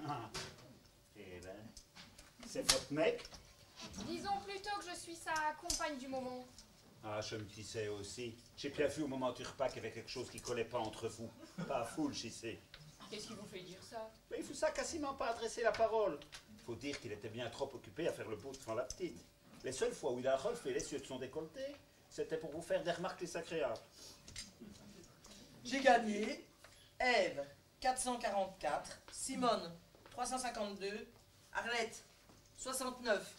Ah. Eh ben, c'est votre mec? Disons plutôt que je suis sa compagne du moment. Ah, je me disais aussi. J'ai bien vu au moment du repas qu'il y avait quelque chose qui collait pas entre vous. Pas foule, j'y sais. Qu'est-ce qui vous fait dire ça? Mais il faut ça quasiment pas adresser la parole. Il faut dire qu'il était bien trop occupé à faire le beau devant la petite. Les seules fois où il a refait les yeux de son décolleté, c'était pour vous faire des remarques désagréables. J'ai gagné. Ève, 444. Simone, 352. Arlette, 69.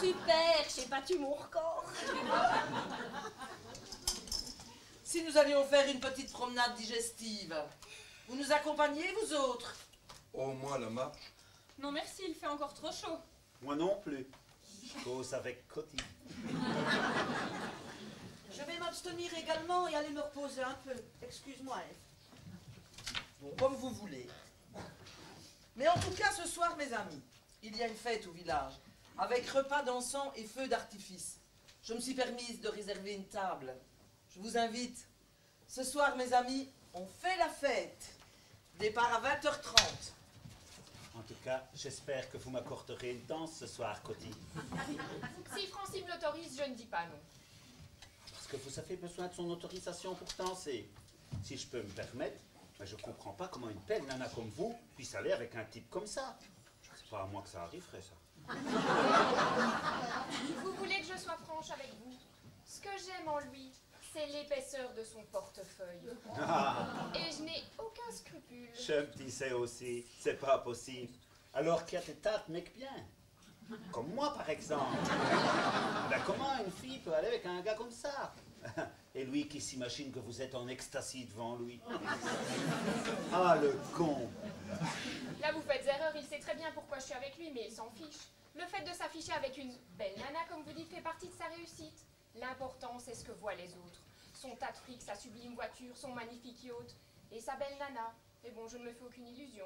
Super, j'ai battu mon record. Si nous allions faire une petite promenade digestive, vous nous accompagnez, vous autres? Au moins la marche. Non merci, il fait encore trop chaud. Moi non plus. Je cause avec Coty. Je vais m'abstenir également et aller me reposer un peu. Excuse-moi, Ève. Bon, comme vous voulez. Mais en tout cas, ce soir, mes amis, il y a une fête au village, avec repas d'encens et feux d'artifice. Je me suis permise de réserver une table. Je vous invite. Ce soir, mes amis, on fait la fête. Départ à 20h30. En tout cas, j'espère que vous m'accorderez une danse ce soir, Coty. Si Francine l'autorise, je ne dis pas non. Parce que vous avez besoin de son autorisation pour danser. Si je peux me permettre, mais je comprends pas comment une belle nana comme vous puisse aller avec un type comme ça. C'est pas à moi que ça arriverait, ça. Vous voulez que je sois franche avec vous? Ce que j'aime en lui, c'est l'épaisseur de son portefeuille. Et je n'ai aucun scrupule. Je me disais aussi, c'est pas possible. Alors qu'il y a des tas de mecs bien. Comme moi, par exemple. Ben, comment une fille peut aller avec un gars comme ça? Et lui qui s'imagine que vous êtes en ecstasy devant lui. Ah, le con! Là, vous faites erreur, il sait très bien pourquoi je suis avec lui, mais il s'en fiche. Le fait de s'afficher avec une belle nana, comme vous dites, fait partie de sa réussite. L'important, c'est ce que voient les autres. Son tas de fric, sa sublime voiture, son magnifique yacht et sa belle nana. Mais bon, je ne me fais aucune illusion.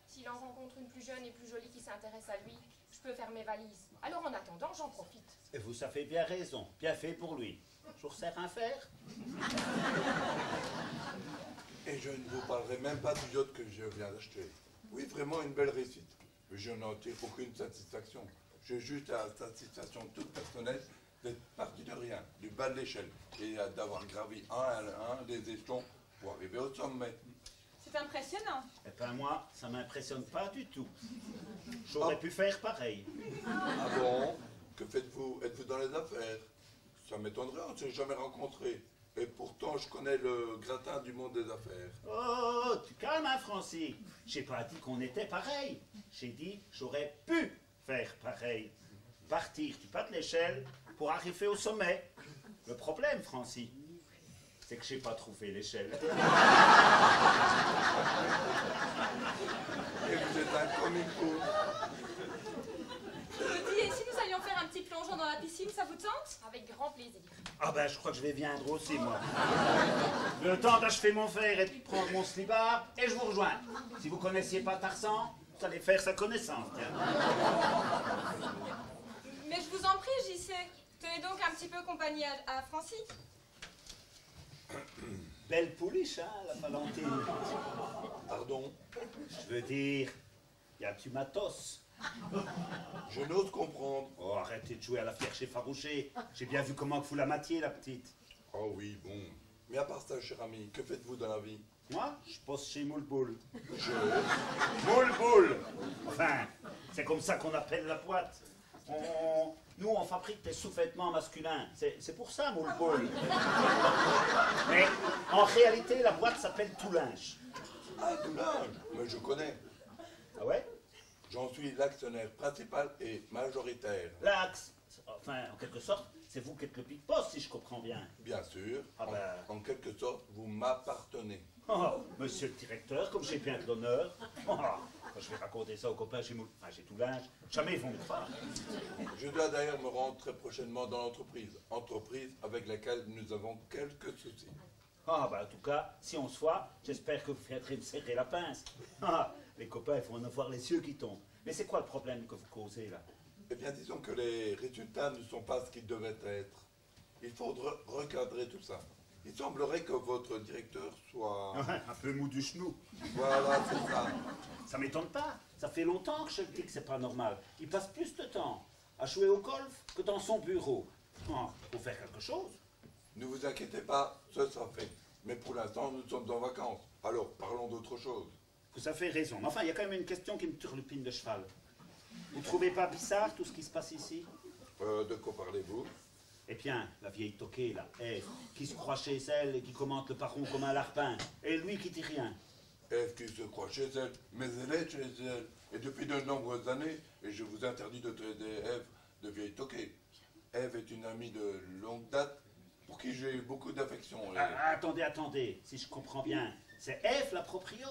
S'il en rencontre une plus jeune et plus jolie qui s'intéresse à lui, je peux faire mes valises. Alors en attendant, j'en profite. Et vous avez bien raison, bien fait pour lui. Je vous resserre un fer? Et je ne vous parlerai même pas du yacht que je viens d'acheter. Oui, vraiment une belle réussite. Mais je n'en tire aucune satisfaction. J'ai juste la satisfaction toute personnelle d'être parti de rien, du bas de l'échelle, et d'avoir gravi un à un les échelons pour arriver au sommet. C'est impressionnant. Eh ben moi, ça m'impressionne pas du tout. J'aurais pu faire pareil. Ah bon? Que faites-vous? Êtes-vous dans les affaires? Ça m'étonnerait, on ne s'est jamais rencontrés. Et pourtant, je connais le gratin du monde des affaires. Oh, tu calmes, hein, Francis. J'ai pas dit qu'on était pareil. J'ai dit j'aurais pu faire pareil. Partir du bas de l'échelle pour arriver au sommet. Le problème, Francis, C'est que j'ai pas trouvé l'échelle. Et vous êtes un comico. Je vous dis, et si nous allions faire un petit plongeon dans la piscine, ça vous tente? Avec grand plaisir. Ah ben, je crois que je vais viendre aussi, moi. Le temps d'achever mon fer et de prendre mon slibard, et je vous rejoins. Si vous connaissiez pas Tarzan, vous allez faire sa connaissance, tiens. Mais je vous en prie, JC. Tenez donc un petit peu compagnie à Francie. Belle pouliche, hein, la Valentine. Pardon, Je veux dire, y a-tu matos? je n'ose comprendre. Oh, arrêtez de jouer à la fière chez Farouché. J'ai bien vu comment que vous la matiez, la petite. Oh oui, bon. Mais à part ça, cher ami, que faites-vous dans la vie? Moi, je poste chez Mouleboule. Je... Mouleboule! Enfin, c'est comme ça qu'on appelle la boîte. Nous, on fabrique des sous-vêtements masculins. C'est pour ça, Mouleboule. Mais en réalité, la boîte s'appelle Toulinge. Ah, du linge. Mais je connais. Ah ouais? J'en suis l'actionnaire principal et majoritaire. L'axe. Enfin, en quelque sorte, c'est vous qui êtes le big boss, si je comprends bien. Bien sûr, Ah ben. en quelque sorte, vous m'appartenez. Oh, monsieur le directeur, comme j'ai bien de l'honneur. Oh, je vais raconter ça aux copains chez Toulinge. Jamais ils vont me croire. Je dois d'ailleurs me rendre très prochainement dans l'entreprise. Entreprise avec laquelle nous avons quelques soucis. Ah, bah en tout cas, si on se voit, j'espère que vous viendrez me serrer la pince. Ah, les copains, ils vont en avoir les yeux qui tombent. Mais c'est quoi le problème que vous causez, là? Eh bien, disons que les résultats ne sont pas ce qu'ils devaient être. Il faudra recadrer tout ça. Il semblerait que votre directeur soit... Un peu mou du genou. Voilà, c'est ça. Ça m'étonne pas. Ça fait longtemps que je le dis que c'est pas normal. Il passe plus de temps à jouer au golf que dans son bureau. Oh, faut faire quelque chose. Ne vous inquiétez pas, ce sera fait. Mais pour l'instant, nous sommes en vacances. Alors, parlons d'autre chose. Vous avez raison. Mais enfin, il y a quand même une question qui me turlupine de cheval. Vous trouvez pas bizarre tout ce qui se passe ici? De quoi parlez-vous? Eh bien, la vieille toquée, là, Ève, qui se croit chez elle et qui commente le paron comme un larpin. Et lui qui dit rien. Ève qui se croit chez elle, mais elle est chez elle. Et depuis de nombreuses années, et je vous interdis de traiter Ève de vieille toquée. Ève est une amie de longue date pour qui j'ai eu beaucoup d'affection. Et... Attendez, si je comprends bien, c'est Ève la proprio.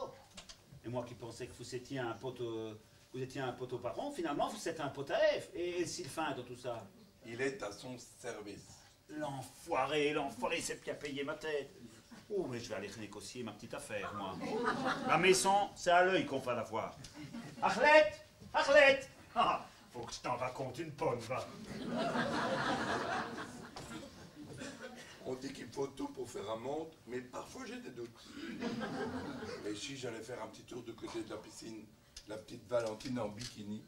Et moi qui pensais que vous étiez un pote au baron, finalement vous êtes un pote à Ève. Et Sylvain dans tout ça? Il est à son service. L'enfoiré, c'est qui a payé ma tête. Oh, mais je vais aller renégocier ma petite affaire, moi. La maison, c'est à l'œil qu'on va la voir. Arlette! Ah, faut que je t'en raconte une bonne, va. On dit qu'il faut tout pour faire un monde, mais parfois j'ai des doutes. Et si j'allais faire un petit tour du côté de la piscine, la petite Valentine en bikini?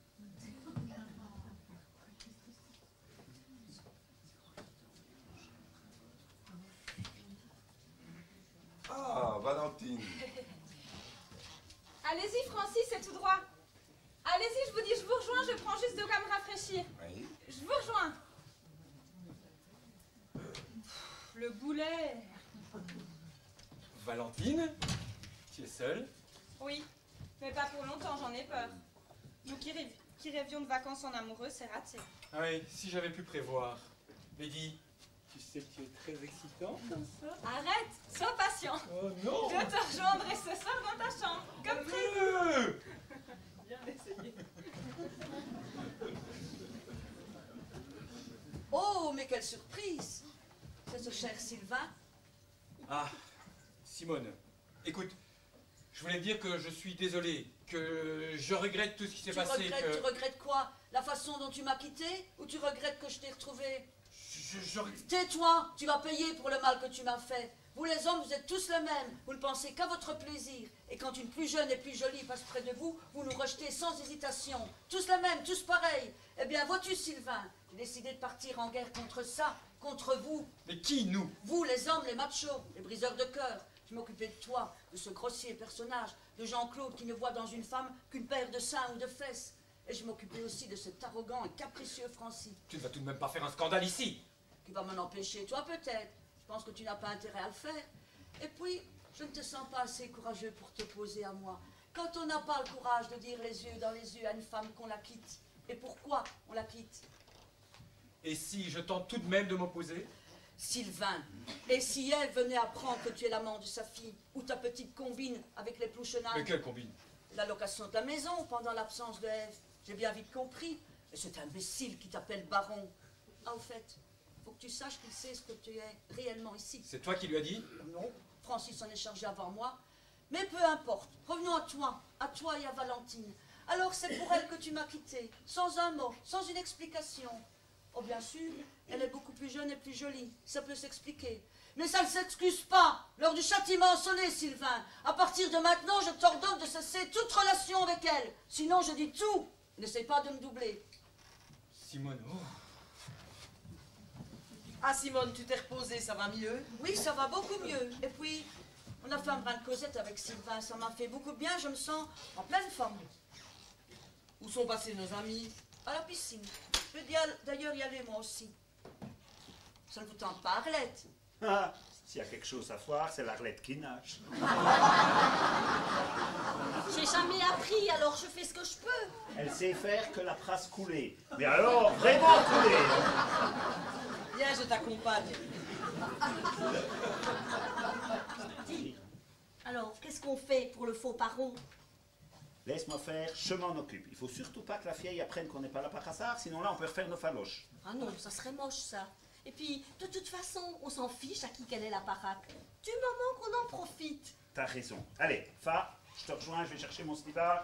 Ah, Valentine. Allez-y, Francis, c'est tout droit. Allez-y, je vous dis, je vous rejoins, je prends juste de quoi me rafraîchir. Oui. Je vous rejoins. Le boulet. Valentine, tu es seule? Oui, mais pas pour longtemps, j'en ai peur. Nous qui rêvions de vacances en amoureux, c'est raté. Ah oui, si j'avais pu prévoir. Lady, tu sais que tu es très excitant comme ça. Arrête, sois patient. Oh non! Je te rejoindrai ce soir dans ta chambre, comme prévu. Bien essayé. Oh, mais quelle surprise! C'est ce cher Sylvain. Ah, Simone, écoute, je voulais dire que je suis désolé, que je regrette tout ce qui s'est passé. Tu regrettes quoi? La façon dont tu m'as quitté? Ou tu regrettes que je t'ai retrouvé? Tais-toi, tu vas payer pour le mal que tu m'as fait. Vous les hommes, vous êtes tous les mêmes. Vous ne pensez qu'à votre plaisir. Et quand une plus jeune et plus jolie passe près de vous, vous nous rejetez sans hésitation. Tous les mêmes, tous pareils. Eh bien, vois-tu, Sylvain, j'ai décidé de partir en guerre contre ça, contre vous. Mais qui, nous? Vous, les hommes, les machos, les briseurs de cœur. Je m'occupais de toi, de ce grossier personnage, de Jean-Claude qui ne voit dans une femme qu'une paire de seins ou de fesses. Et je m'occupais aussi de cet arrogant et capricieux Francis. Tu ne vas tout de même pas faire un scandale ici. Qui va m'en empêcher, toi peut-être. Je pense que tu n'as pas intérêt à le faire. Et puis, je ne te sens pas assez courageux pour t'opposer à moi. Quand on n'a pas le courage de dire les yeux dans les yeux à une femme qu'on la quitte. Et pourquoi on la quitte? Et si je tente tout de même de m'opposer? Sylvain. Et si elle venait apprendre que tu es l'amant de sa fille, ou ta petite combine avec les plouchenailles? Mais quelle combine? La location de la maison pendant l'absence de Ève. J'ai bien vite compris. Et cet imbécile qui t'appelle baron. Ah, au fait, faut que tu saches qu'il sait ce que tu es réellement ici. C'est toi qui lui as dit? Non, Francis s'en est chargé avant moi. Mais peu importe, revenons à toi et à Valentine. Alors c'est pour elle que tu m'as quitté, sans un mot, sans une explication. Oh bien sûr, elle est beaucoup plus jeune et plus jolie, ça peut s'expliquer. Mais ça ne s'excuse pas. Lors du châtiment sonné, Sylvain, à partir de maintenant, je t'ordonne de cesser toute relation avec elle. Sinon, je dis tout. N'essaye pas de me doubler. Simone, oh. Ah Simone, tu t'es reposée, ça va mieux? Oui, ça va beaucoup mieux. Et puis, on a fait un brin de causette avec Sylvain, ça m'a fait beaucoup bien, je me sens en pleine forme. Où sont passés nos amis? À la piscine. Je vais d'ailleurs y aller moi aussi. Ça ne vous tente pas, Arlette? Ah, s'il y a quelque chose à voir, c'est l'Arlette qui nage. J'ai jamais appris, alors je fais ce que je peux. Elle sait faire que la prasse couler. Mais alors, vraiment couler. Viens, je t'accompagne. Alors, qu'est-ce qu'on fait pour le faux baron? Laisse-moi faire, je m'en occupe. Il faut surtout pas que la vieille apprenne qu'on n'est pas là par hasard, sinon là on peut refaire nos faloches. Ah non, ça serait moche ça. Et puis, de toute façon, on s'en fiche à qui qu'elle est la baraque. Du moment qu'on en profite. T'as raison. Allez, Fa, je te rejoins, je vais chercher mon slibard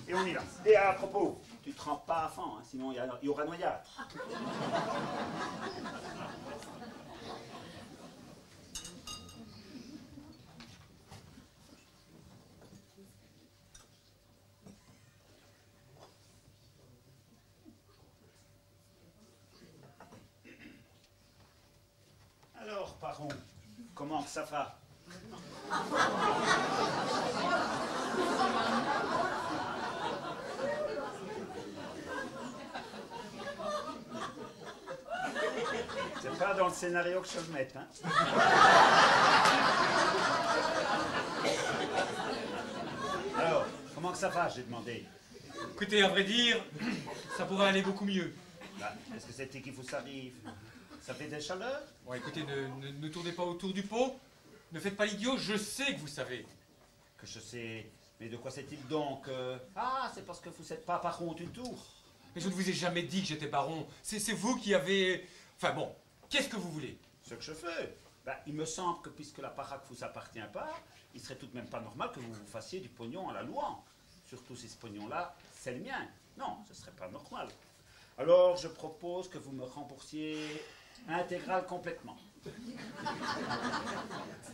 et on y va. Et à propos, tu te trempes pas à fond, hein, sinon il y aura noyade. Alors, Baron, comment que ça va? C'est pas dans le scénario que je le mette, hein? Alors, comment que ça va, j'ai demandé? Écoutez, à vrai dire, ça pourrait aller beaucoup mieux. Bah, est-ce que c'était qu'il vous arrive? Ça fait des chaleurs? Bon, écoutez, ne tournez pas autour du pot. Ne faites pas l'idiot, je sais que vous savez. Que je sais. Mais de quoi c'est-il donc? Ah, c'est parce que vous n'êtes pas baron du tout. Mais je ne vous ai jamais dit que j'étais baron. C'est vous qui avez... Enfin bon, qu'est-ce que vous voulez? Ce que je fais? Bah, il me semble que puisque la baraque ne vous appartient pas, il serait tout de même pas normal que vous vous fassiez du pognon à la louant. Surtout si ce pognon-là, c'est le mien. Non, ce serait pas normal. Alors, je propose que vous me remboursiez intégral complètement.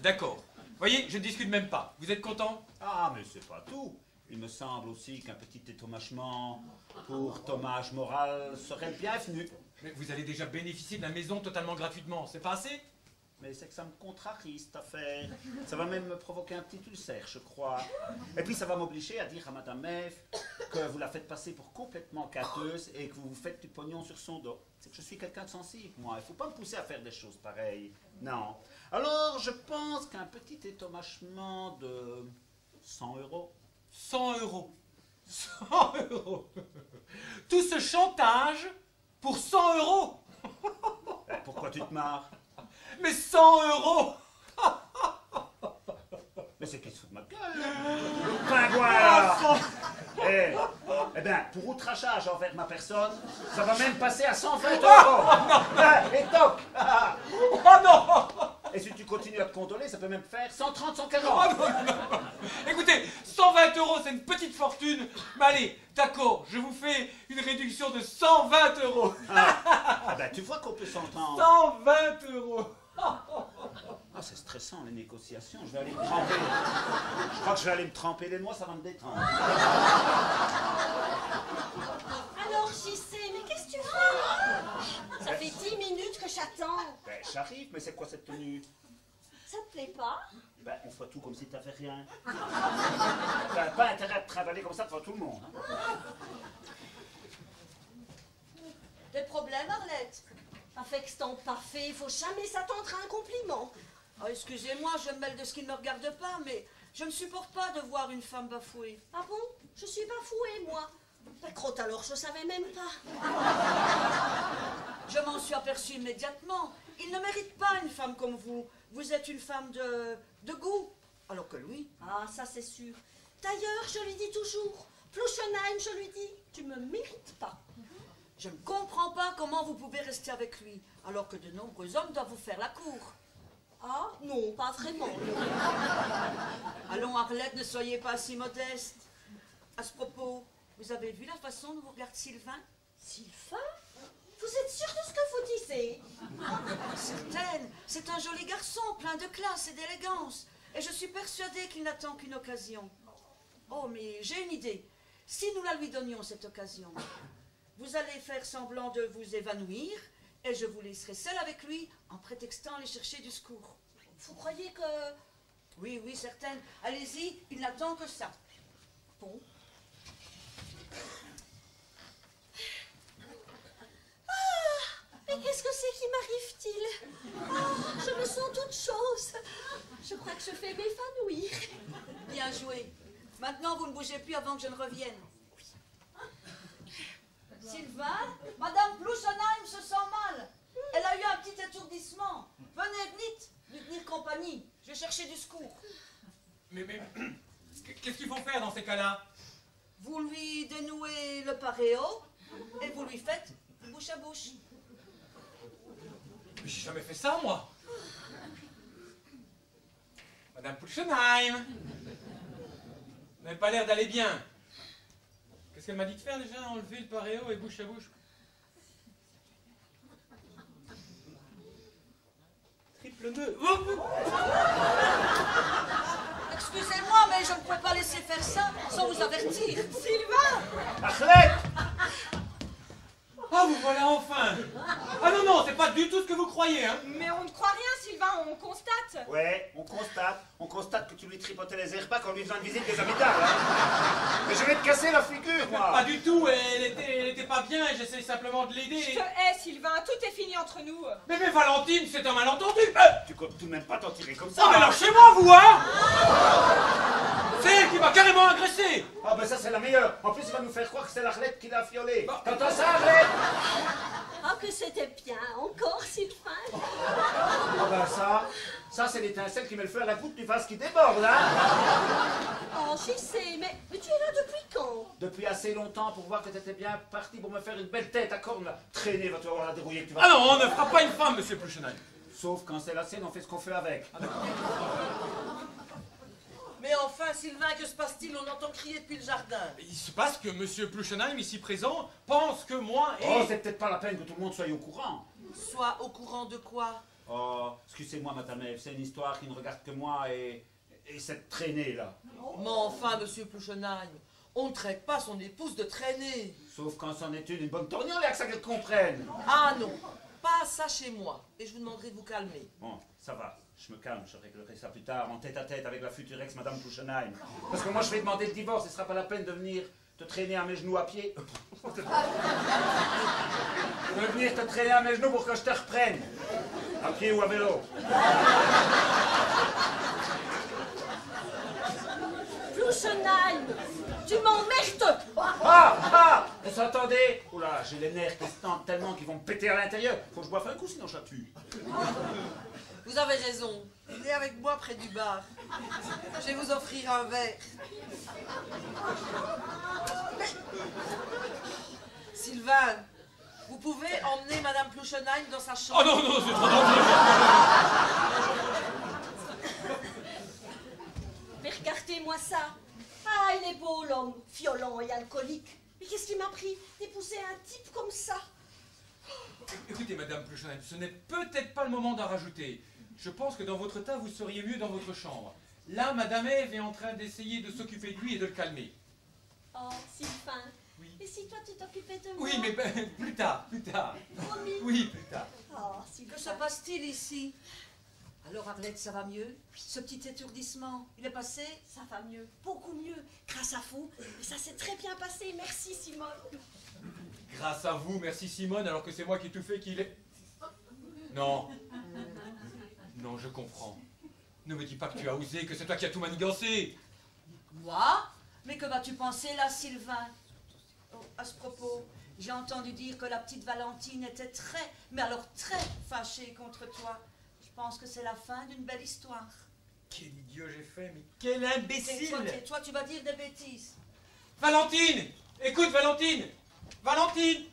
D'accord. Voyez, je ne discute même pas. Vous êtes content? Ah, mais c'est pas tout. Il me semble aussi qu'un petit dédommagement pour dommage moral serait bienvenu. Mais vous allez déjà bénéficier de la maison totalement gratuitement. C'est pas assez? Mais c'est que ça me contrarie, cette affaire. Ça va même me provoquer un petit ulcère, je crois. Et puis ça va m'obliger à dire à Madame Ève que vous la faites passer pour complètement gâteuse et que vous vous faites du pognon sur son dos. C'est que je suis quelqu'un de sensible, moi. Il ne faut pas me pousser à faire des choses pareilles. Non. Alors, je pense qu'un petit dédommagement de 100 €. 100 €. 100 €. Tout ce chantage pour 100 €. Pourquoi tu te marres? Mais 100 €. Mais c'est qu'il se fout de ma gueule. Pingouin, là. Eh bien, pour outrachage envers ma personne, ça va même passer à 120 €. Et toc. Oh non. Et si tu continues à te condoler, ça peut même faire 130, 140. Oh non. Écoutez, 120 €, c'est une petite fortune. Mais allez, d'accord, je vous fais une réduction de 120 €. Ah ben, tu vois qu'on peut s'entendre. 120 €. Ah, c'est stressant, les négociations. Je vais aller me tremper. Je crois que je vais aller me tremper les noix, ça va me détendre. Alors, JC, mais qu'est-ce que tu fais? Ça fait 10 minutes que j'attends. Ben, j'arrive, mais c'est quoi cette tenue? Ça te plaît pas? Ben, on fait tout comme si t'avais rien. T'as pas intérêt de travailler comme ça devant tout le monde. Hein. Des problèmes, Arlette? Avec ce temps parfait, il faut jamais s'attendre à un compliment. Oh, excusez-moi, je me mêle de ce qui ne me regarde pas, mais je ne supporte pas de voir une femme bafouée. Ah bon? Je suis bafouée, moi. La crotte alors, je savais même pas. Je m'en suis aperçue immédiatement. il ne mérite pas une femme comme vous. Vous êtes une femme de goût. Alors que lui... Ah, ça c'est sûr. D'ailleurs, je lui dis toujours, Pluschenheim, je lui dis, tu me mérites pas. Je ne comprends pas comment vous pouvez rester avec lui, alors que de nombreux hommes doivent vous faire la cour. Ah, non, pas vraiment. Allons, Arlette, ne soyez pas si modeste. À ce propos, vous avez vu la façon dont vous regarde Sylvain? Sylvain? Vous êtes sûr de ce que vous disiez? Certaine. C'est un joli garçon, plein de classe et d'élégance. Et je suis persuadée qu'il n'attend qu'une occasion. Oh, mais j'ai une idée. Si nous la lui donnions, cette occasion, vous allez faire semblant de vous évanouir et je vous laisserai seule avec lui en prétextant aller chercher du secours. Vous croyez que... Oui, oui, certaine. Allez-y, il n'attend que ça. Bon. Mais qu'est-ce que c'est qui m'arrive-t-il? Oh, je me sens toute chose. Je crois que je vais m'évanouir. Bien joué. Maintenant, vous ne bougez plus avant que je ne revienne. Sylvain, Madame Pluschenheim se sent mal. Elle a eu un petit étourdissement. Venez vite, lui tenir compagnie. Je vais chercher du secours. Mais qu'est-ce qu'il faut faire dans ces cas-là? Vous lui dénouez le paréo et vous lui faites bouche à bouche. Mais j'ai jamais fait ça, moi. Madame Pluschenheim, vous n'avez pas l'air d'aller bien. Qu'est-ce qu'elle m'a dit de faire déjà? Enlever le paréo et bouche à bouche. Triple nœud. Excusez-moi, mais je ne peux pas laisser faire ça sans vous avertir. Sylvain! Arlette! Ah, vous voilà enfin! Ah non, non, c'est pas du tout ce que vous croyez, hein! Mais on ne croit rien, Sylvain, on constate. Ouais, on constate que tu lui tripotais les airs pas quand lui faisant une visite des habitants, hein. Mais je vais te casser la figure, moi! Pas du tout, elle était pas bien et j'essaie simplement de Je l'aider. te hais, Sylvain, tout est fini entre nous. Mais Valentine, c'est un malentendu! Tu comptes tout de même pas t'en tirer comme Oh, ça! mais lâchez-moi, vous, hein! C'est elle qui m'a carrément agressé! Ah ben ça c'est la meilleure! En plus il va nous faire croire que c'est l'Arlette qui l'a fiolé! T'entends ça, Arlette? Ah, que c'était bien, encore, Sylvain. Ah ben ça c'est l'étincelle qui met le feu à la goutte du vase qui déborde, hein? Oh, j'y sais, mais tu es là depuis quand? Depuis assez longtemps pour voir que t'étais bien parti pour me faire une belle tête à corne, là. Traîner, va te voir la dérouiller que tu vas... Ah non, on ne fera pas une femme, monsieur Pluschenheim. Sauf quand c'est la sienne, on fait ce qu'on fait avec. Mais enfin, Sylvain, que se passe-t-il? On entend crier depuis le jardin. Il se passe que monsieur Pluschenheim, ici présent, pense que moi et... Oh, c'est peut-être pas la peine que tout le monde soit au courant. Sois au courant de quoi? Oh, excusez-moi, madame Ève, c'est une histoire qui ne regarde que moi et cette traînée-là. Mais enfin, monsieur Pluschenheim, on ne traite pas son épouse de traîner. Sauf quand c'en est une bonne torgnole, il y a que ça qu'elle comprenne. Ah non, pas ça chez moi. Et je vous demanderai de vous calmer. Bon, ça va, je me calme, je réglerai ça plus tard en tête-à-tête avec la future ex, madame Pluschenheim. Parce que moi, je vais demander le divorce, ce ne sera pas la peine de venir te traîner à mes genoux à pied. De venir te traîner à mes genoux pour que je te reprenne. À pied ou à vélo. Pluschenheim, tu m'emmerdes. Ah! Vous entendez? Oula, j'ai les nerfs qui se tendent tellement qu'ils vont me péter à l'intérieur. Faut que je boive un coup, sinon je la tue. Vous avez raison. Venez avec moi près du bar. Je vais vous offrir un verre. Sylvain, vous pouvez emmener madame Pluschenheim dans sa chambre. Oh non, non, c'est trop dangereux. Mais regardez-moi ça. Ah, il est beau l'homme, violent et alcoolique. Mais qu'est-ce qui m'a pris d'épouser un type comme ça? Écoutez, madame Pluschenheim, ce n'est peut-être pas le moment d'en rajouter. Je pense que dans votre tas, vous seriez mieux dans votre chambre. Là, madame Ève est en train d'essayer de s'occuper de lui et de le calmer. Oh, Sylvain. Oui. Et si toi tu t'occupais de moi? Oui, mais plus tard, plus tard. Promis. Oui, plus tard. Oh, Sylvain. Que se passe-t-il ici? Alors Arlette, ça va mieux? Ce petit étourdissement, il est passé? Ça va mieux, beaucoup mieux, grâce à vous. Et ça s'est très bien passé, merci Simone. Grâce à vous, merci Simone, alors que c'est moi qui ai tout fait qu'il est... Non. Non, je comprends. Ne me dis pas que tu as osé, que c'est toi qui as tout manigancé. Moi? Mais que vas-tu penser là, Sylvain? Oh, à ce propos, J'ai entendu dire que la petite Valentine était très, mais alors très fâchée contre toi. Je pense que c'est la fin d'une belle histoire. Quel idiot j'ai fait, mais quel imbécile! Toi, tu vas dire des bêtises. Valentine! Écoute, Valentine! Valentine!